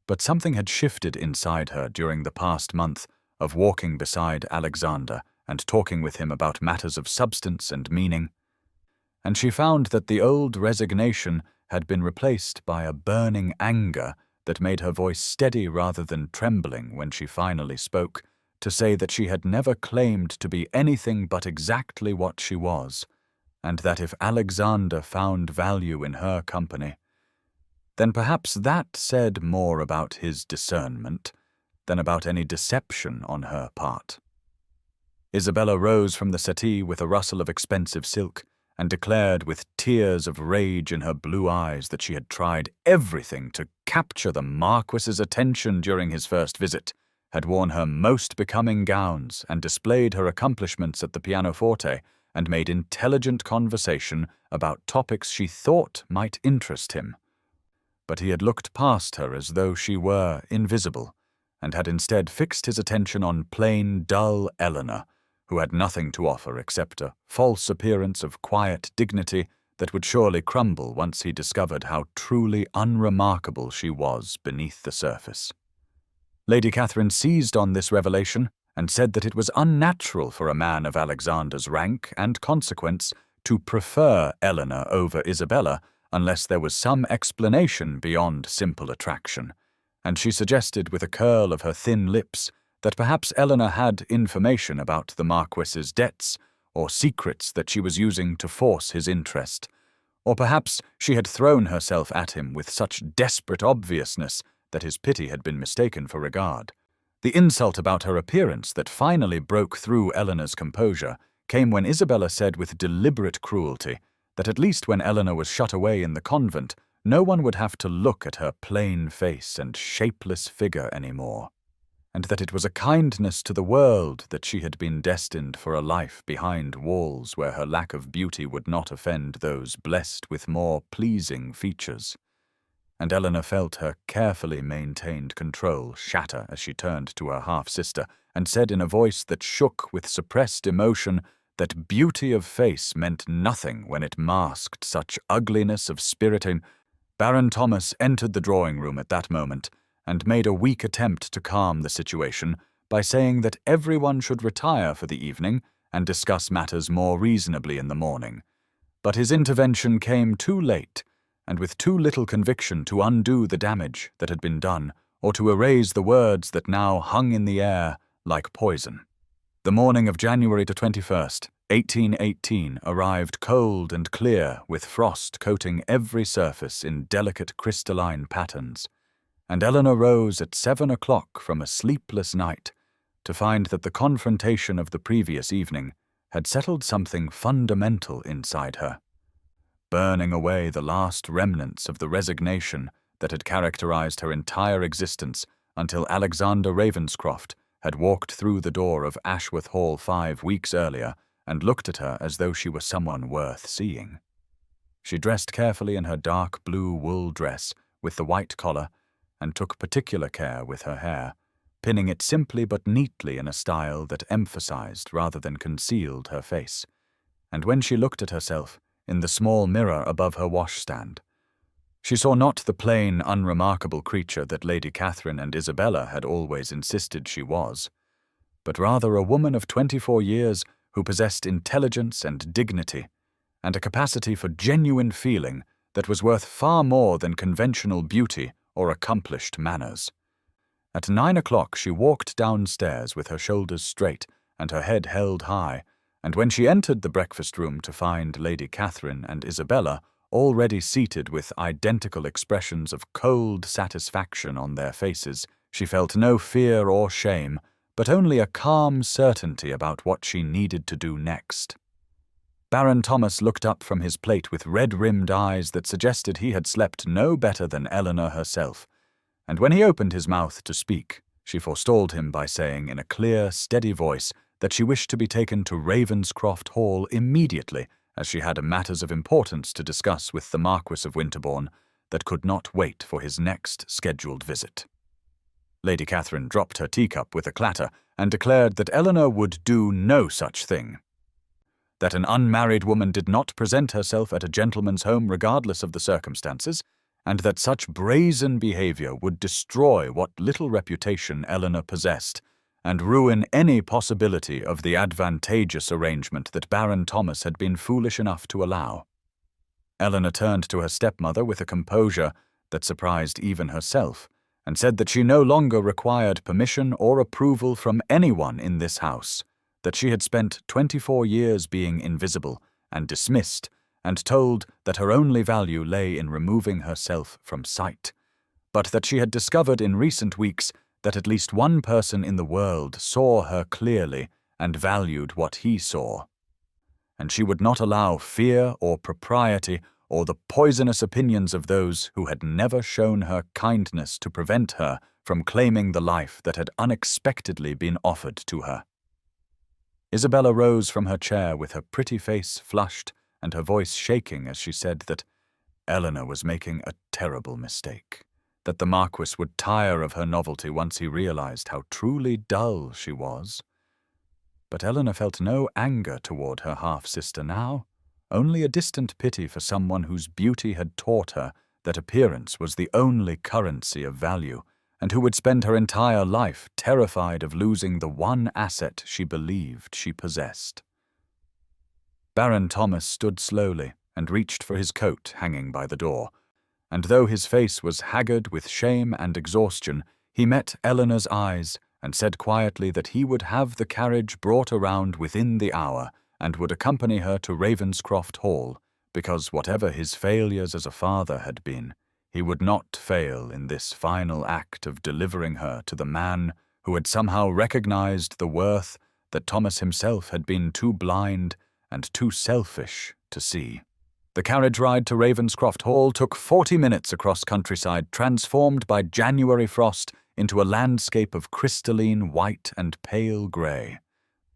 But something had shifted inside her during the past month of walking beside Alexander and talking with him about matters of substance and meaning, and she found that the old resignation had been replaced by a burning anger that made her voice steady rather than trembling when she finally spoke, to say that she had never claimed to be anything but exactly what she was, and that if Alexander found value in her company, then perhaps that said more about his discernment than about any deception on her part. Isabella rose from the settee with a rustle of expensive silk, and declared with tears of rage in her blue eyes that she had tried everything to capture the Marquess's attention during his first visit, had worn her most becoming gowns and displayed her accomplishments at the pianoforte, and made intelligent conversation about topics she thought might interest him. But he had looked past her as though she were invisible, and had instead fixed his attention on plain, dull Eleanor, who had nothing to offer except a false appearance of quiet dignity that would surely crumble once he discovered how truly unremarkable she was beneath the surface. Lady Catherine seized on this revelation and said that it was unnatural for a man of Alexander's rank and consequence to prefer Eleanor over Isabella unless there was some explanation beyond simple attraction, and she suggested with a curl of her thin lips that perhaps Eleanor had information about the Marquess's debts, or secrets that she was using to force his interest, or perhaps she had thrown herself at him with such desperate obviousness that his pity had been mistaken for regard. The insult about her appearance that finally broke through Eleanor's composure came when Isabella said with deliberate cruelty that at least when Eleanor was shut away in the convent, no one would have to look at her plain face and shapeless figure anymore, and that it was a kindness to the world that she had been destined for a life behind walls where her lack of beauty would not offend those blessed with more pleasing features. And Eleanor felt her carefully maintained control shatter as she turned to her half-sister and said in a voice that shook with suppressed emotion that beauty of face meant nothing when it masked such ugliness of spirit. Baron Thomas entered the drawing-room at that moment and made a weak attempt to calm the situation by saying that everyone should retire for the evening and discuss matters more reasonably in the morning. But his intervention came too late, and with too little conviction to undo the damage that had been done, or to erase the words that now hung in the air like poison. The morning of January 21st, 1818 arrived cold and clear, with frost coating every surface in delicate crystalline patterns, and Eleanor rose at 7 o'clock from a sleepless night to find that the confrontation of the previous evening had settled something fundamental inside her, burning away the last remnants of the resignation that had characterized her entire existence until Alexander Ravenscroft had walked through the door of Ashworth Hall 5 weeks earlier and looked at her as though she were someone worth seeing. She dressed carefully in her dark blue wool dress with the white collar and took particular care with her hair, pinning it simply but neatly in a style that emphasized rather than concealed her face. And when she looked at herself in the small mirror above her washstand, she saw not the plain, unremarkable creature that Lady Catherine and Isabella had always insisted she was, but rather a woman of 24 years who possessed intelligence and dignity, and a capacity for genuine feeling that was worth far more than conventional beauty or accomplished manners. At 9 o'clock she walked downstairs with her shoulders straight and her head held high, and when she entered the breakfast room to find Lady Catherine and Isabella already seated with identical expressions of cold satisfaction on their faces, she felt no fear or shame, but only a calm certainty about what she needed to do next. Baron Thomas looked up from his plate with red-rimmed eyes that suggested he had slept no better than Eleanor herself, and when he opened his mouth to speak, she forestalled him by saying in a clear, steady voice that she wished to be taken to Ravenscroft Hall immediately, as she had matters of importance to discuss with the Marquess of Winterbourne that could not wait for his next scheduled visit. Lady Catherine dropped her teacup with a clatter and declared that Eleanor would do no such thing. That an unmarried woman did not present herself at a gentleman's home regardless of the circumstances, and that such brazen behavior would destroy what little reputation Eleanor possessed, and ruin any possibility of the advantageous arrangement that Baron Thomas had been foolish enough to allow. Eleanor turned to her stepmother with a composure that surprised even herself, and said that she no longer required permission or approval from anyone in this house, that she had spent 24 years being invisible and dismissed, and told that her only value lay in removing herself from sight, but that she had discovered in recent weeks that at least one person in the world saw her clearly and valued what he saw, and she would not allow fear or propriety or the poisonous opinions of those who had never shown her kindness to prevent her from claiming the life that had unexpectedly been offered to her. Isabella rose from her chair with her pretty face flushed and her voice shaking as she said that Eleanor was making a terrible mistake, that the Marquess would tire of her novelty once he realized how truly dull she was. But Eleanor felt no anger toward her half-sister now, only a distant pity for someone whose beauty had taught her that appearance was the only currency of value, and who would spend her entire life terrified of losing the one asset she believed she possessed. Baron Thomas stood slowly and reached for his coat hanging by the door, and though his face was haggard with shame and exhaustion, he met Eleanor's eyes and said quietly that he would have the carriage brought around within the hour and would accompany her to Ravenscroft Hall, because whatever his failures as a father had been, he would not fail in this final act of delivering her to the man who had somehow recognized the worth that Thomas himself had been too blind and too selfish to see. The carriage ride to Ravenscroft Hall took 40 minutes across countryside, transformed by January frost into a landscape of crystalline white and pale grey,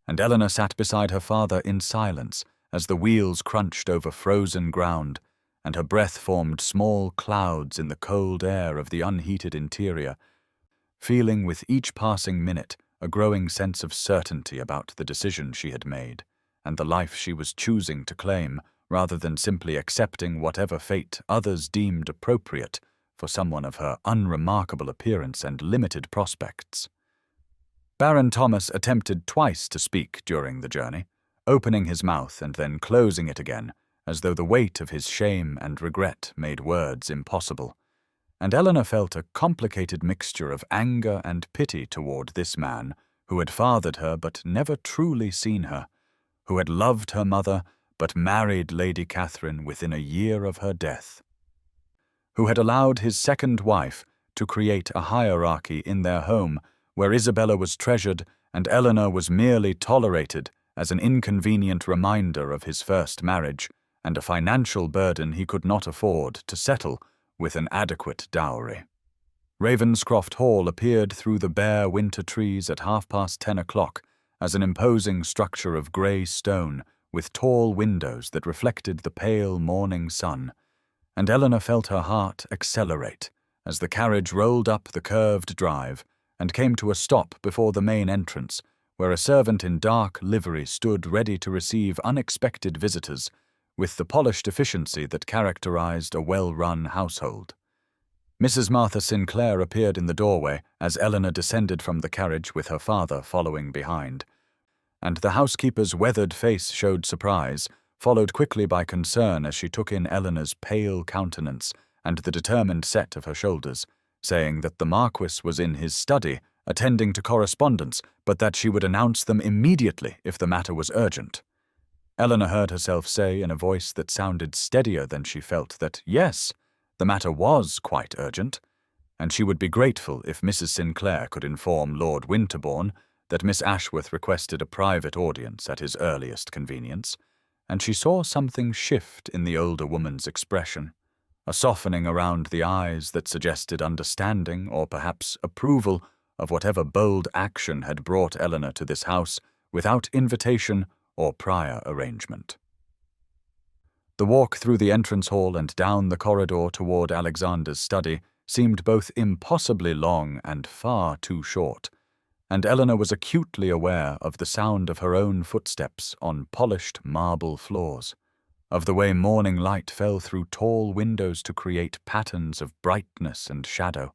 and Eleanor sat beside her father in silence as the wheels crunched over frozen ground, and her breath formed small clouds in the cold air of the unheated interior, feeling with each passing minute a growing sense of certainty about the decision she had made, and the life she was choosing to claim, rather than simply accepting whatever fate others deemed appropriate for someone of her unremarkable appearance and limited prospects. Baron Thomas attempted twice to speak during the journey, opening his mouth and then closing it again, as though the weight of his shame and regret made words impossible, and Eleanor felt a complicated mixture of anger and pity toward this man who had fathered her but never truly seen her, who had loved her mother but married Lady Catherine within a year of her death, who had allowed his second wife to create a hierarchy in their home where Isabella was treasured and Eleanor was merely tolerated as an inconvenient reminder of his first marriage and a financial burden he could not afford to settle with an adequate dowry. Ravenscroft Hall appeared through the bare winter trees at 10:30 o'clock as an imposing structure of grey stone with tall windows that reflected the pale morning sun, and Eleanor felt her heart accelerate as the carriage rolled up the curved drive and came to a stop before the main entrance, where a servant in dark livery stood ready to receive unexpected visitors with the polished efficiency that characterized a well-run household. Mrs. Martha Sinclair appeared in the doorway as Eleanor descended from the carriage with her father following behind, and the housekeeper's weathered face showed surprise, followed quickly by concern as she took in Eleanor's pale countenance and the determined set of her shoulders, saying that the Marquess was in his study attending to correspondence, but that she would announce them immediately if the matter was urgent. Eleanor heard herself say in a voice that sounded steadier than she felt that, yes, the matter was quite urgent, and she would be grateful if Mrs. Sinclair could inform Lord Winterbourne that Miss Ashworth requested a private audience at his earliest convenience, and she saw something shift in the older woman's expression, a softening around the eyes that suggested understanding or perhaps approval of whatever bold action had brought Eleanor to this house without invitation or prior arrangement. The walk through the entrance hall and down the corridor toward Alexander's study seemed both impossibly long and far too short, and Eleanor was acutely aware of the sound of her own footsteps on polished marble floors, of the way morning light fell through tall windows to create patterns of brightness and shadow,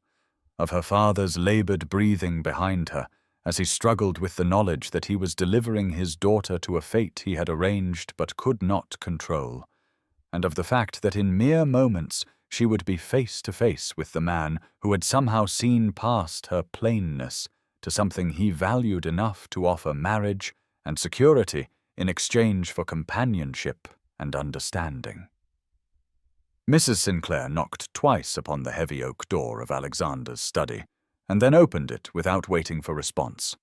of her father's labored breathing behind her as he struggled with the knowledge that he was delivering his daughter to a fate he had arranged but could not control, and of the fact that in mere moments she would be face to face with the man who had somehow seen past her plainness to something he valued enough to offer marriage and security in exchange for companionship and understanding. Mrs. Sinclair knocked twice upon the heavy oak door of Alexander's study, and then opened it without waiting for response,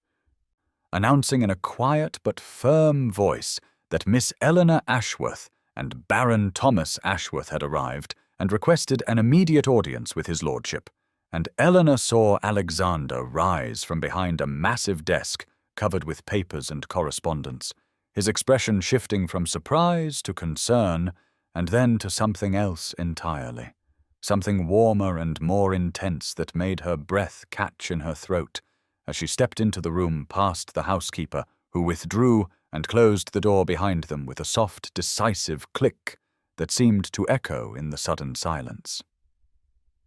announcing in a quiet but firm voice that Miss Eleanor Ashworth and Baron Thomas Ashworth had arrived and requested an immediate audience with his lordship, and Eleanor saw Alexander rise from behind a massive desk covered with papers and correspondence, his expression shifting from surprise to concern and then to something else entirely, something warmer and more intense that made her breath catch in her throat as she stepped into the room past the housekeeper, who withdrew and closed the door behind them with a soft, decisive click that seemed to echo in the sudden silence.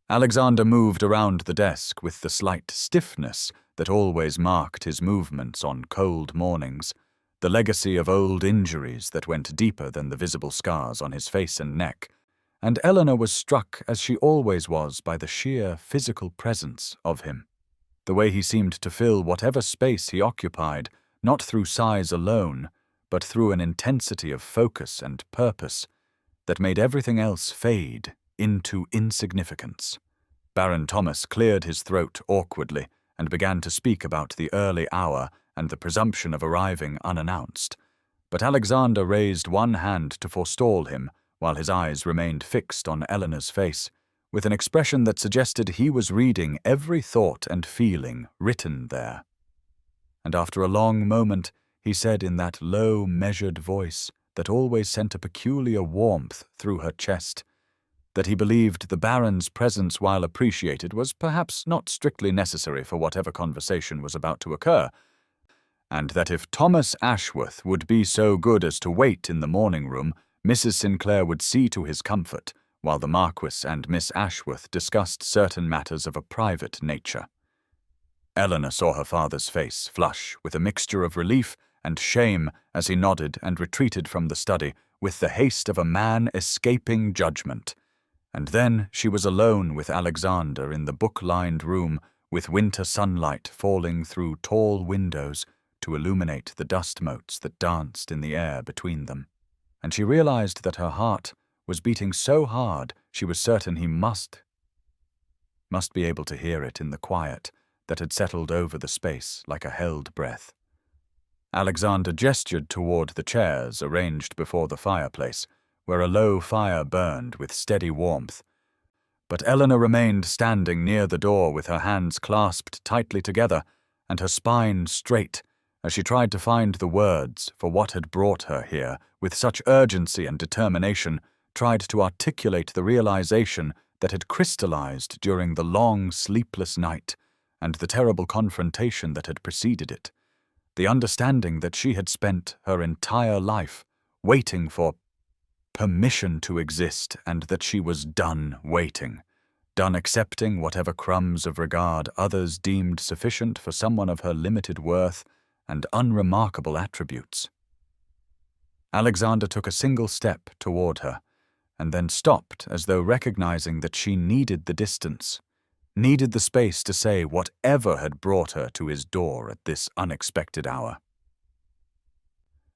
Alexander moved around the desk with the slight stiffness that always marked his movements on cold mornings, the legacy of old injuries that went deeper than the visible scars on his face and neck, and Eleanor was struck, as she always was, by the sheer physical presence of him, the way he seemed to fill whatever space he occupied, not through size alone, but through an intensity of focus and purpose that made everything else fade into insignificance. Baron Thomas cleared his throat awkwardly and began to speak about the early hour and the presumption of arriving unannounced, but Alexander raised one hand to forestall him while his eyes remained fixed on Eleanor's face, with an expression that suggested he was reading every thought and feeling written there. And after a long moment, he said in that low, measured voice that always sent a peculiar warmth through her chest, that he believed the Baron's presence, while appreciated, was perhaps not strictly necessary for whatever conversation was about to occur, and that if Thomas Ashworth would be so good as to wait in the morning room, Mrs. Sinclair would see to his comfort, while the Marquess and Miss Ashworth discussed certain matters of a private nature. Eleanor saw her father's face flush with a mixture of relief and shame as he nodded and retreated from the study with the haste of a man escaping judgment. And then she was alone with Alexander in the book-lined room, with winter sunlight falling through tall windows to illuminate the dust motes that danced in the air between them. And she realized that her heart was beating so hard she was certain he must be able to hear it in the quiet that had settled over the space like a held breath. Alexander gestured toward the chairs arranged before the fireplace, where a low fire burned with steady warmth, but Eleanor remained standing near the door with her hands clasped tightly together and her spine straight as she tried to find the words for what had brought her here with such urgency and determination, tried to articulate the realization that had crystallized during the long, sleepless night and the terrible confrontation that had preceded it, the understanding that she had spent her entire life waiting for permission to exist, and that she was done waiting, done accepting whatever crumbs of regard others deemed sufficient for someone of her limited worth and unremarkable attributes. Alexander took a single step toward her, and then stopped as though recognizing that she needed the distance. needed the space to say whatever had brought her to his door at this unexpected hour.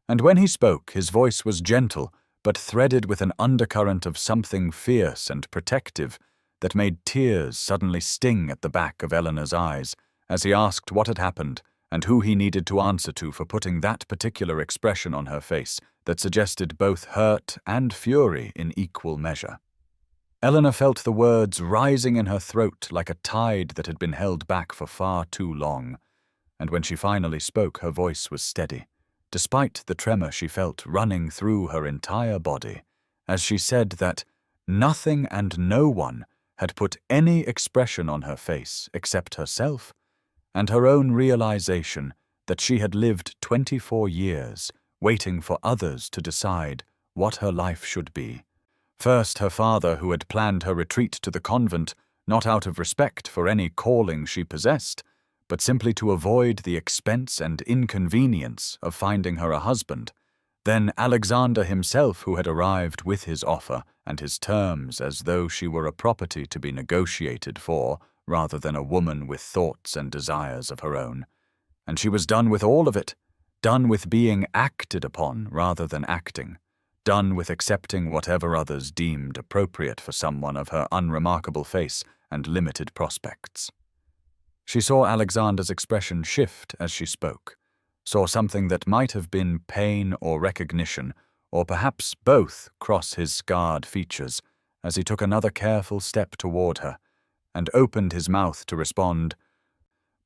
And when he spoke, his voice was gentle, but threaded with an undercurrent of something fierce and protective that made tears suddenly sting at the back of Eleanor's eyes as he asked what had happened and who he needed to answer to for putting that particular expression on her face that suggested both hurt and fury in equal measure. Eleanor felt the words rising in her throat like a tide that had been held back for far too long, and when she finally spoke, her voice was steady, despite the tremor she felt running through her entire body, as she said that nothing and no one had put any expression on her face except herself and her own realization that she had lived 24 years waiting for others to decide what her life should be. First, her father, who had planned her retreat to the convent, not out of respect for any calling she possessed, but simply to avoid the expense and inconvenience of finding her a husband. Then Alexander himself, who had arrived with his offer and his terms as though she were a property to be negotiated for, rather than a woman with thoughts and desires of her own. And she was done with all of it, done with being acted upon rather than acting, done with accepting whatever others deemed appropriate for someone of her unremarkable face and limited prospects. She saw Alexander's expression shift as she spoke, saw something that might have been pain or recognition, or perhaps both, cross his scarred features as he took another careful step toward her and opened his mouth to respond.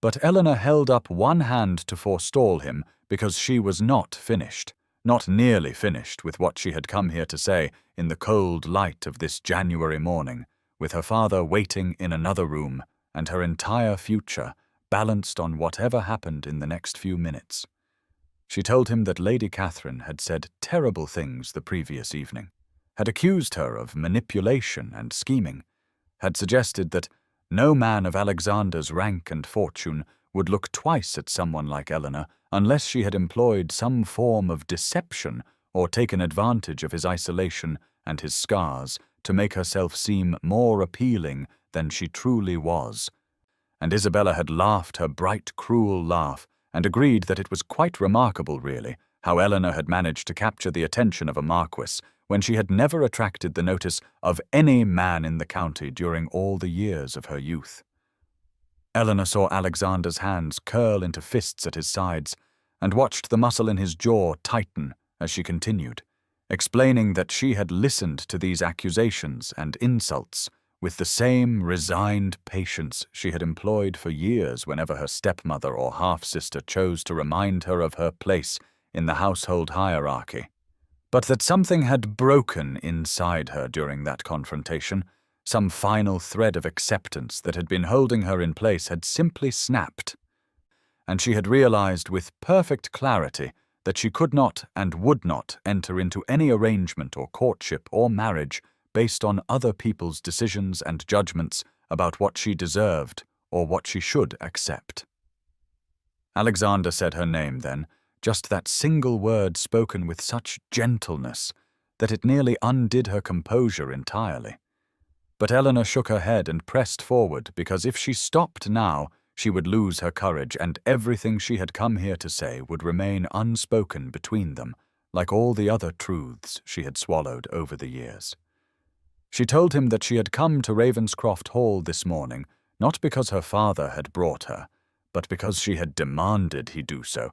But Eleanor held up one hand to forestall him because she was not finished, not nearly finished with what she had come here to say in the cold light of this January morning, with her father waiting in another room and her entire future balanced on whatever happened in the next few minutes. She told him that Lady Catherine had said terrible things the previous evening, had accused her of manipulation and scheming, had suggested that no man of Alexander's rank and fortune would look twice at someone like Eleanor unless she had employed some form of deception or taken advantage of his isolation and his scars to make herself seem more appealing than she truly was. And Isabella had laughed her bright, cruel laugh and agreed that it was quite remarkable, really, how Eleanor had managed to capture the attention of a Marquess when she had never attracted the notice of any man in the county during all the years of her youth. Eleanor saw Alexander's hands curl into fists at his sides and watched the muscle in his jaw tighten as she continued, explaining that she had listened to these accusations and insults with the same resigned patience she had employed for years whenever her stepmother or half-sister chose to remind her of her place in the household hierarchy. But that something had broken inside her during that confrontation, some final thread of acceptance that had been holding her in place had simply snapped, and she had realized with perfect clarity that she could not and would not enter into any arrangement or courtship or marriage based on other people's decisions and judgments about what she deserved or what she should accept. Alexander said her name then, just that single word spoken with such gentleness that it nearly undid her composure entirely. But Eleanor shook her head and pressed forward because if she stopped now, she would lose her courage and everything she had come here to say would remain unspoken between them, like all the other truths she had swallowed over the years. She told him that she had come to Ravenscroft Hall this morning, not because her father had brought her, but because she had demanded he do so,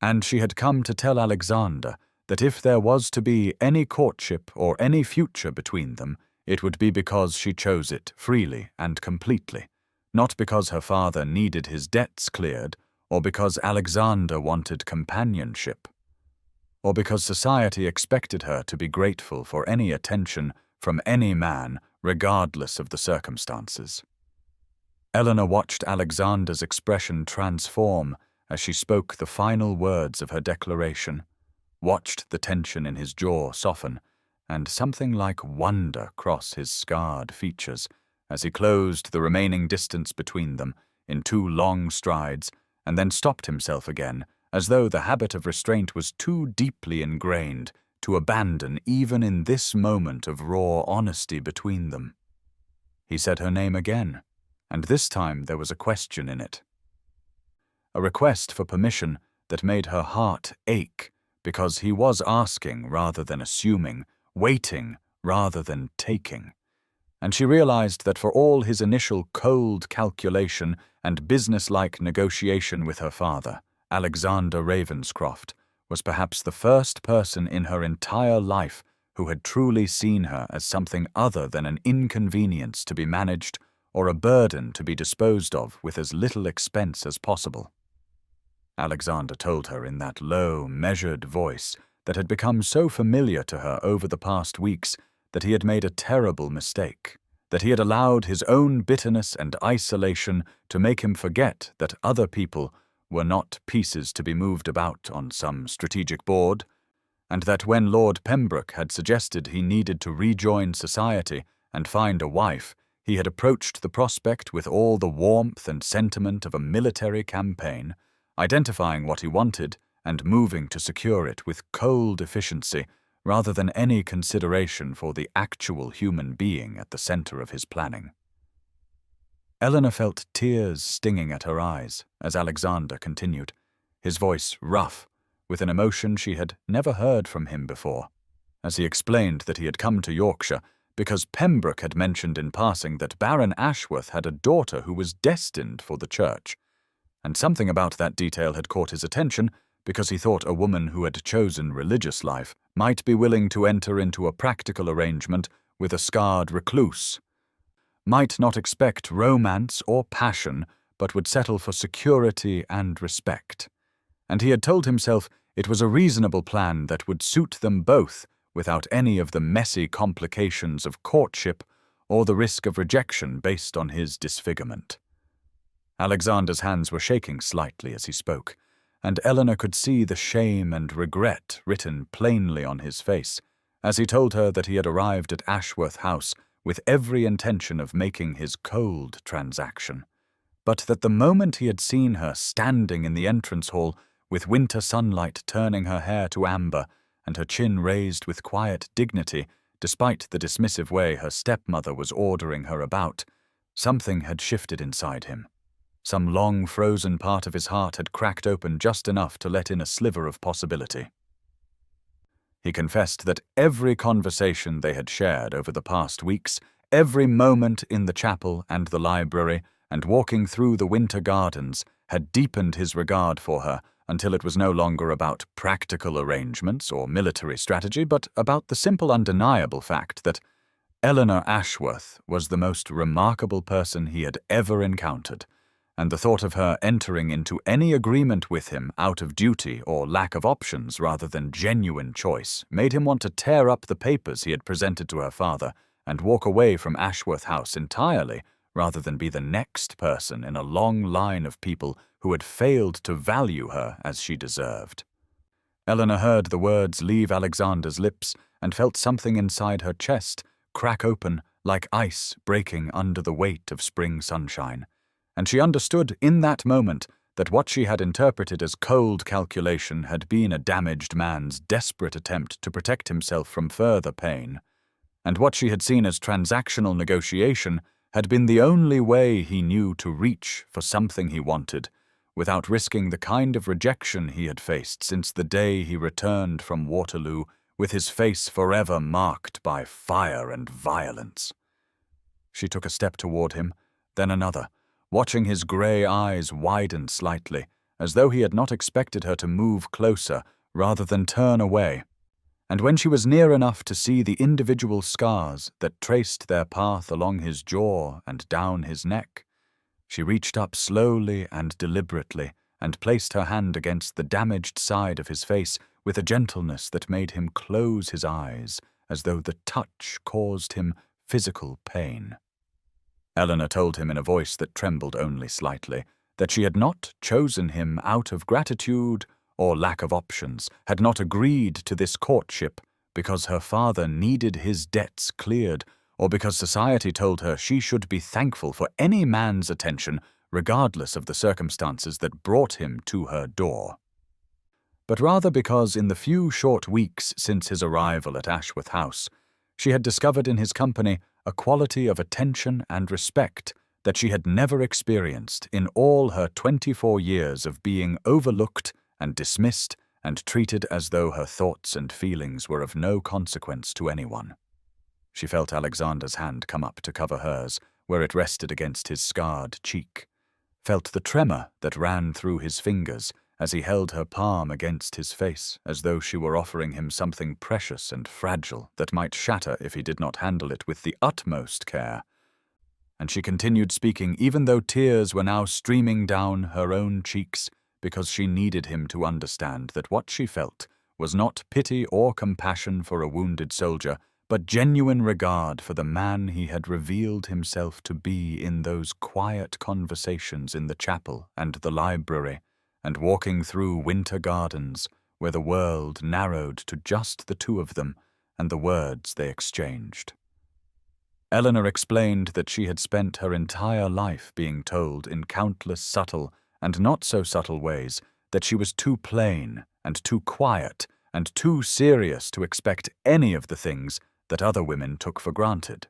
and she had come to tell Alexander that if there was to be any courtship or any future between them, it would be because she chose it freely and completely, not because her father needed his debts cleared, or because Alexander wanted companionship, or because society expected her to be grateful for any attention from any man, regardless of the circumstances. Eleanor watched Alexander's expression transform as she spoke the final words of her declaration, watched the tension in his jaw soften, and something like wonder cross his scarred features as he closed the remaining distance between them in 2 long strides and then stopped himself again, as though the habit of restraint was too deeply ingrained to abandon even in this moment of raw honesty between them. He said her name again, and this time there was a question in it. A request for permission that made her heart ache, because he was asking rather than assuming, waiting rather than taking. And she realized that for all his initial cold calculation and businesslike negotiation with her father, Alexander Ravenscroft was perhaps the first person in her entire life who had truly seen her as something other than an inconvenience to be managed or a burden to be disposed of with as little expense as possible. Alexander told her in that low, measured voice that had become so familiar to her over the past weeks that he had made a terrible mistake, that he had allowed his own bitterness and isolation to make him forget that other people were not pieces to be moved about on some strategic board, and that when Lord Pembroke had suggested he needed to rejoin society and find a wife, he had approached the prospect with all the warmth and sentiment of a military campaign, identifying what he wanted and moving to secure it with cold efficiency rather than any consideration for the actual human being at the center of his planning. Eleanor felt tears stinging at her eyes as Alexander continued, his voice rough, with an emotion she had never heard from him before, as he explained that he had come to Yorkshire because Pembroke had mentioned in passing that Baron Ashworth had a daughter who was destined for the church, and something about that detail had caught his attention because he thought a woman who had chosen religious life might be willing to enter into a practical arrangement with a scarred recluse, might not expect romance or passion, but would settle for security and respect. And he had told himself it was a reasonable plan that would suit them both without any of the messy complications of courtship or the risk of rejection based on his disfigurement. Alexander's hands were shaking slightly as he spoke, and Eleanor could see the shame and regret written plainly on his face as he told her that he had arrived at Ashworth House with every intention of making his cold transaction, but that the moment he had seen her standing in the entrance hall with winter sunlight turning her hair to amber and her chin raised with quiet dignity despite the dismissive way her stepmother was ordering her about, something had shifted inside him. Some long frozen part of his heart had cracked open just enough to let in a sliver of possibility. He confessed that every conversation they had shared over the past weeks, every moment in the chapel and the library, and walking through the winter gardens, had deepened his regard for her until it was no longer about practical arrangements or military strategy, but about the simple undeniable fact that Eleanor Ashworth was the most remarkable person he had ever encountered, and the thought of her entering into any agreement with him out of duty or lack of options rather than genuine choice made him want to tear up the papers he had presented to her father and walk away from Ashworth House entirely rather than be the next person in a long line of people who had failed to value her as she deserved. Eleanor heard the words leave Alexander's lips and felt something inside her chest crack open like ice breaking under the weight of spring sunshine. And she understood in that moment that what she had interpreted as cold calculation had been a damaged man's desperate attempt to protect himself from further pain, and what she had seen as transactional negotiation had been the only way he knew to reach for something he wanted, without risking the kind of rejection he had faced since the day he returned from Waterloo with his face forever marked by fire and violence. She took a step toward him, then another, watching his grey eyes widen slightly, as though he had not expected her to move closer rather than turn away. And when she was near enough to see the individual scars that traced their path along his jaw and down his neck, she reached up slowly and deliberately and placed her hand against the damaged side of his face with a gentleness that made him close his eyes, as though the touch caused him physical pain. Eleanor told him in a voice that trembled only slightly that she had not chosen him out of gratitude or lack of options, had not agreed to this courtship because her father needed his debts cleared, or because society told her she should be thankful for any man's attention, regardless of the circumstances that brought him to her door. But rather because in the few short weeks since his arrival at Ashworth House, she had discovered in his company a quality of attention and respect that she had never experienced in all her 24 years of being overlooked and dismissed and treated as though her thoughts and feelings were of no consequence to anyone. She felt Alexander's hand come up to cover hers, where it rested against his scarred cheek, felt the tremor that ran through his fingers as he held her palm against his face, as though she were offering him something precious and fragile that might shatter if he did not handle it with the utmost care. And she continued speaking even though tears were now streaming down her own cheeks, because she needed him to understand that what she felt was not pity or compassion for a wounded soldier, but genuine regard for the man he had revealed himself to be in those quiet conversations in the chapel and the library, and walking through winter gardens where the world narrowed to just the two of them and the words they exchanged. Eleanor explained that she had spent her entire life being told in countless subtle and not so subtle ways that she was too plain and too quiet and too serious to expect any of the things that other women took for granted.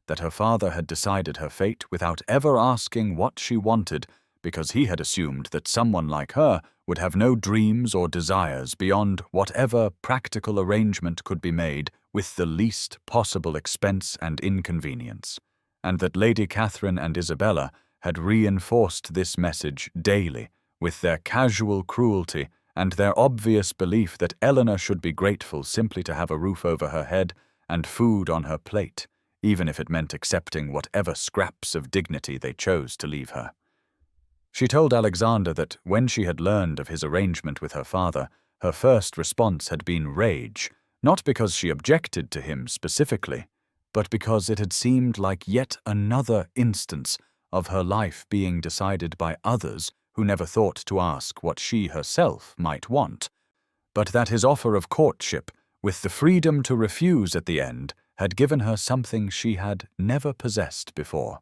That her father had decided her fate without ever asking what she wanted, because he had assumed that someone like her would have no dreams or desires beyond whatever practical arrangement could be made with the least possible expense and inconvenience, and that Lady Catherine and Isabella had reinforced this message daily with their casual cruelty and their obvious belief that Eleanor should be grateful simply to have a roof over her head and food on her plate, even if it meant accepting whatever scraps of dignity they chose to leave her. She told Alexander that when she had learned of his arrangement with her father, her first response had been rage, not because she objected to him specifically, but because it had seemed like yet another instance of her life being decided by others who never thought to ask what she herself might want, but that his offer of courtship, with the freedom to refuse at the end, had given her something she had never possessed before,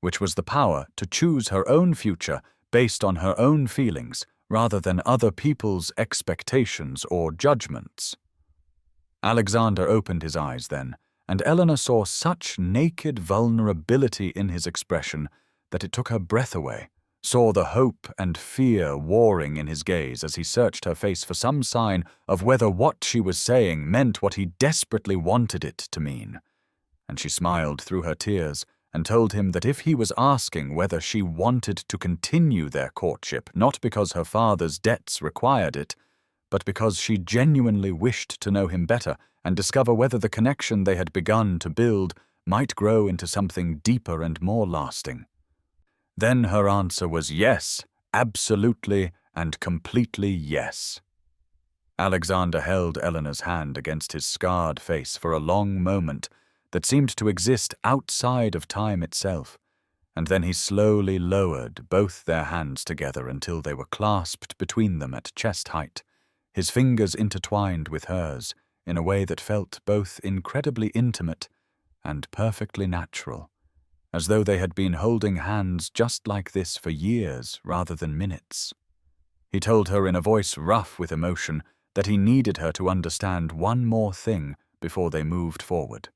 which was the power to choose her own future based on her own feelings rather than other people's expectations or judgments. Alexander opened his eyes then, and Eleanor saw such naked vulnerability in his expression that it took her breath away, saw the hope and fear warring in his gaze as he searched her face for some sign of whether what she was saying meant what he desperately wanted it to mean. And she smiled through her tears and told him that if he was asking whether she wanted to continue their courtship, not because her father's debts required it, but because she genuinely wished to know him better and discover whether the connection they had begun to build might grow into something deeper and more lasting, then her answer was yes, absolutely and completely yes. Alexander held Eleanor's hand against his scarred face for a long moment that seemed to exist outside of time itself, and then he slowly lowered both their hands together until they were clasped between them at chest height, his fingers intertwined with hers in a way that felt both incredibly intimate and perfectly natural, as though they had been holding hands just like this for years rather than minutes. He told her in a voice rough with emotion that he needed her to understand one more thing before they moved forward,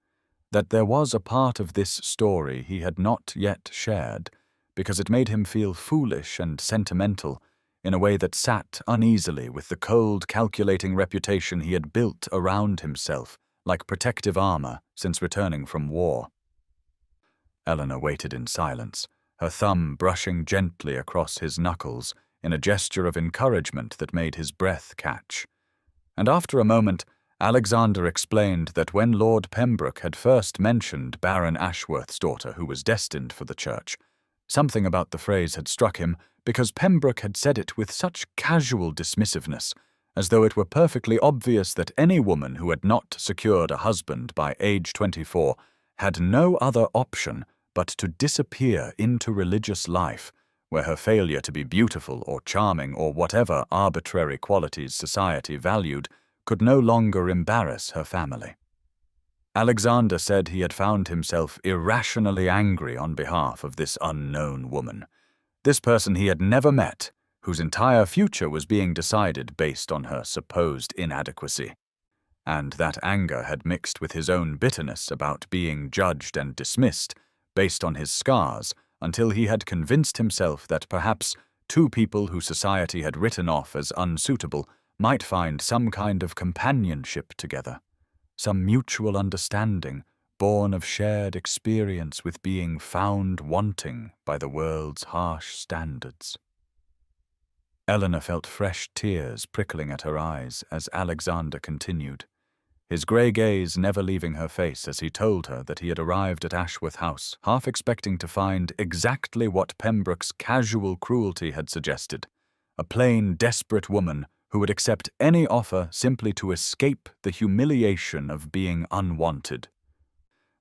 that there was a part of this story he had not yet shared, because it made him feel foolish and sentimental in a way that sat uneasily with the cold, calculating reputation he had built around himself like protective armor since returning from war. Eleanor waited in silence, her thumb brushing gently across his knuckles in a gesture of encouragement that made his breath catch. And after a moment, Alexander explained that when Lord Pembroke had first mentioned Baron Ashworth's daughter who was destined for the church, something about the phrase had struck him because Pembroke had said it with such casual dismissiveness, as though it were perfectly obvious that any woman who had not secured a husband by age 24 had no other option but to disappear into religious life, where her failure to be beautiful or charming or whatever arbitrary qualities society valued could no longer embarrass her family. Alexander said he had found himself irrationally angry on behalf of this unknown woman, this person he had never met, whose entire future was being decided based on her supposed inadequacy. And that anger had mixed with his own bitterness about being judged and dismissed, based on his scars, until he had convinced himself that perhaps two people who society had written off as unsuitable might find some kind of companionship together, some mutual understanding born of shared experience with being found wanting by the world's harsh standards. Eleanor felt fresh tears prickling at her eyes as Alexander continued, his grey gaze never leaving her face as he told her that he had arrived at Ashworth House, half expecting to find exactly what Pembroke's casual cruelty had suggested, a plain, desperate woman who would accept any offer simply to escape the humiliation of being unwanted.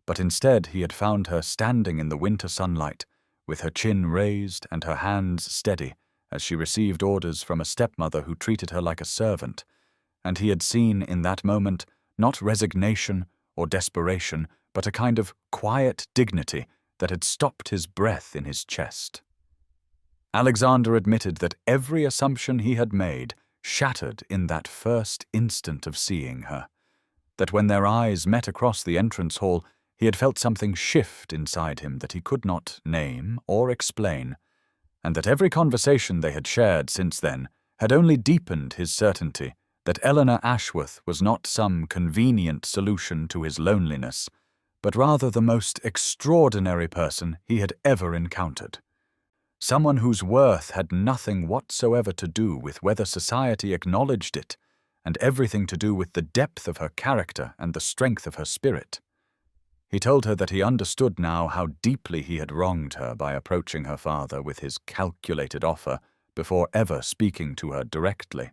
But instead he had found her standing in the winter sunlight, with her chin raised and her hands steady, as she received orders from a stepmother who treated her like a servant, and he had seen in that moment not resignation or desperation, but a kind of quiet dignity that had stopped his breath in his chest. Alexander admitted that every assumption he had made shattered in that first instant of seeing her, that when their eyes met across the entrance hall, he had felt something shift inside him that he could not name or explain, and that every conversation they had shared since then had only deepened his certainty that Eleanor Ashworth was not some convenient solution to his loneliness, but rather the most extraordinary person he had ever encountered. Someone whose worth had nothing whatsoever to do with whether society acknowledged it, and everything to do with the depth of her character and the strength of her spirit. He told her that he understood now how deeply he had wronged her by approaching her father with his calculated offer before ever speaking to her directly,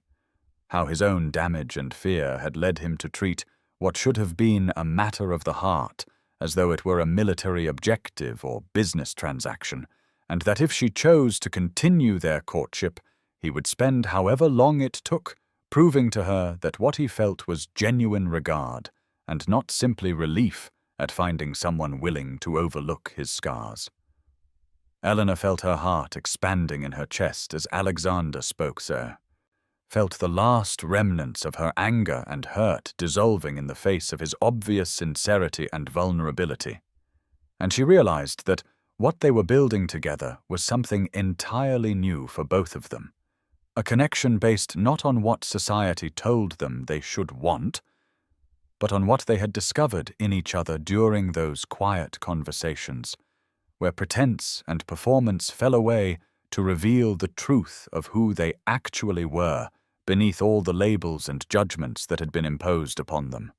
how his own damage and fear had led him to treat what should have been a matter of the heart as though it were a military objective or business transaction, and that if she chose to continue their courtship, he would spend however long it took proving to her that what he felt was genuine regard and not simply relief at finding someone willing to overlook his scars. Eleanor felt her heart expanding in her chest as Alexander spoke so, felt the last remnants of her anger and hurt dissolving in the face of his obvious sincerity and vulnerability, and she realized that what they were building together was something entirely new for both of them, a connection based not on what society told them they should want, but on what they had discovered in each other during those quiet conversations, where pretense and performance fell away to reveal the truth of who they actually were beneath all the labels and judgments that had been imposed upon them.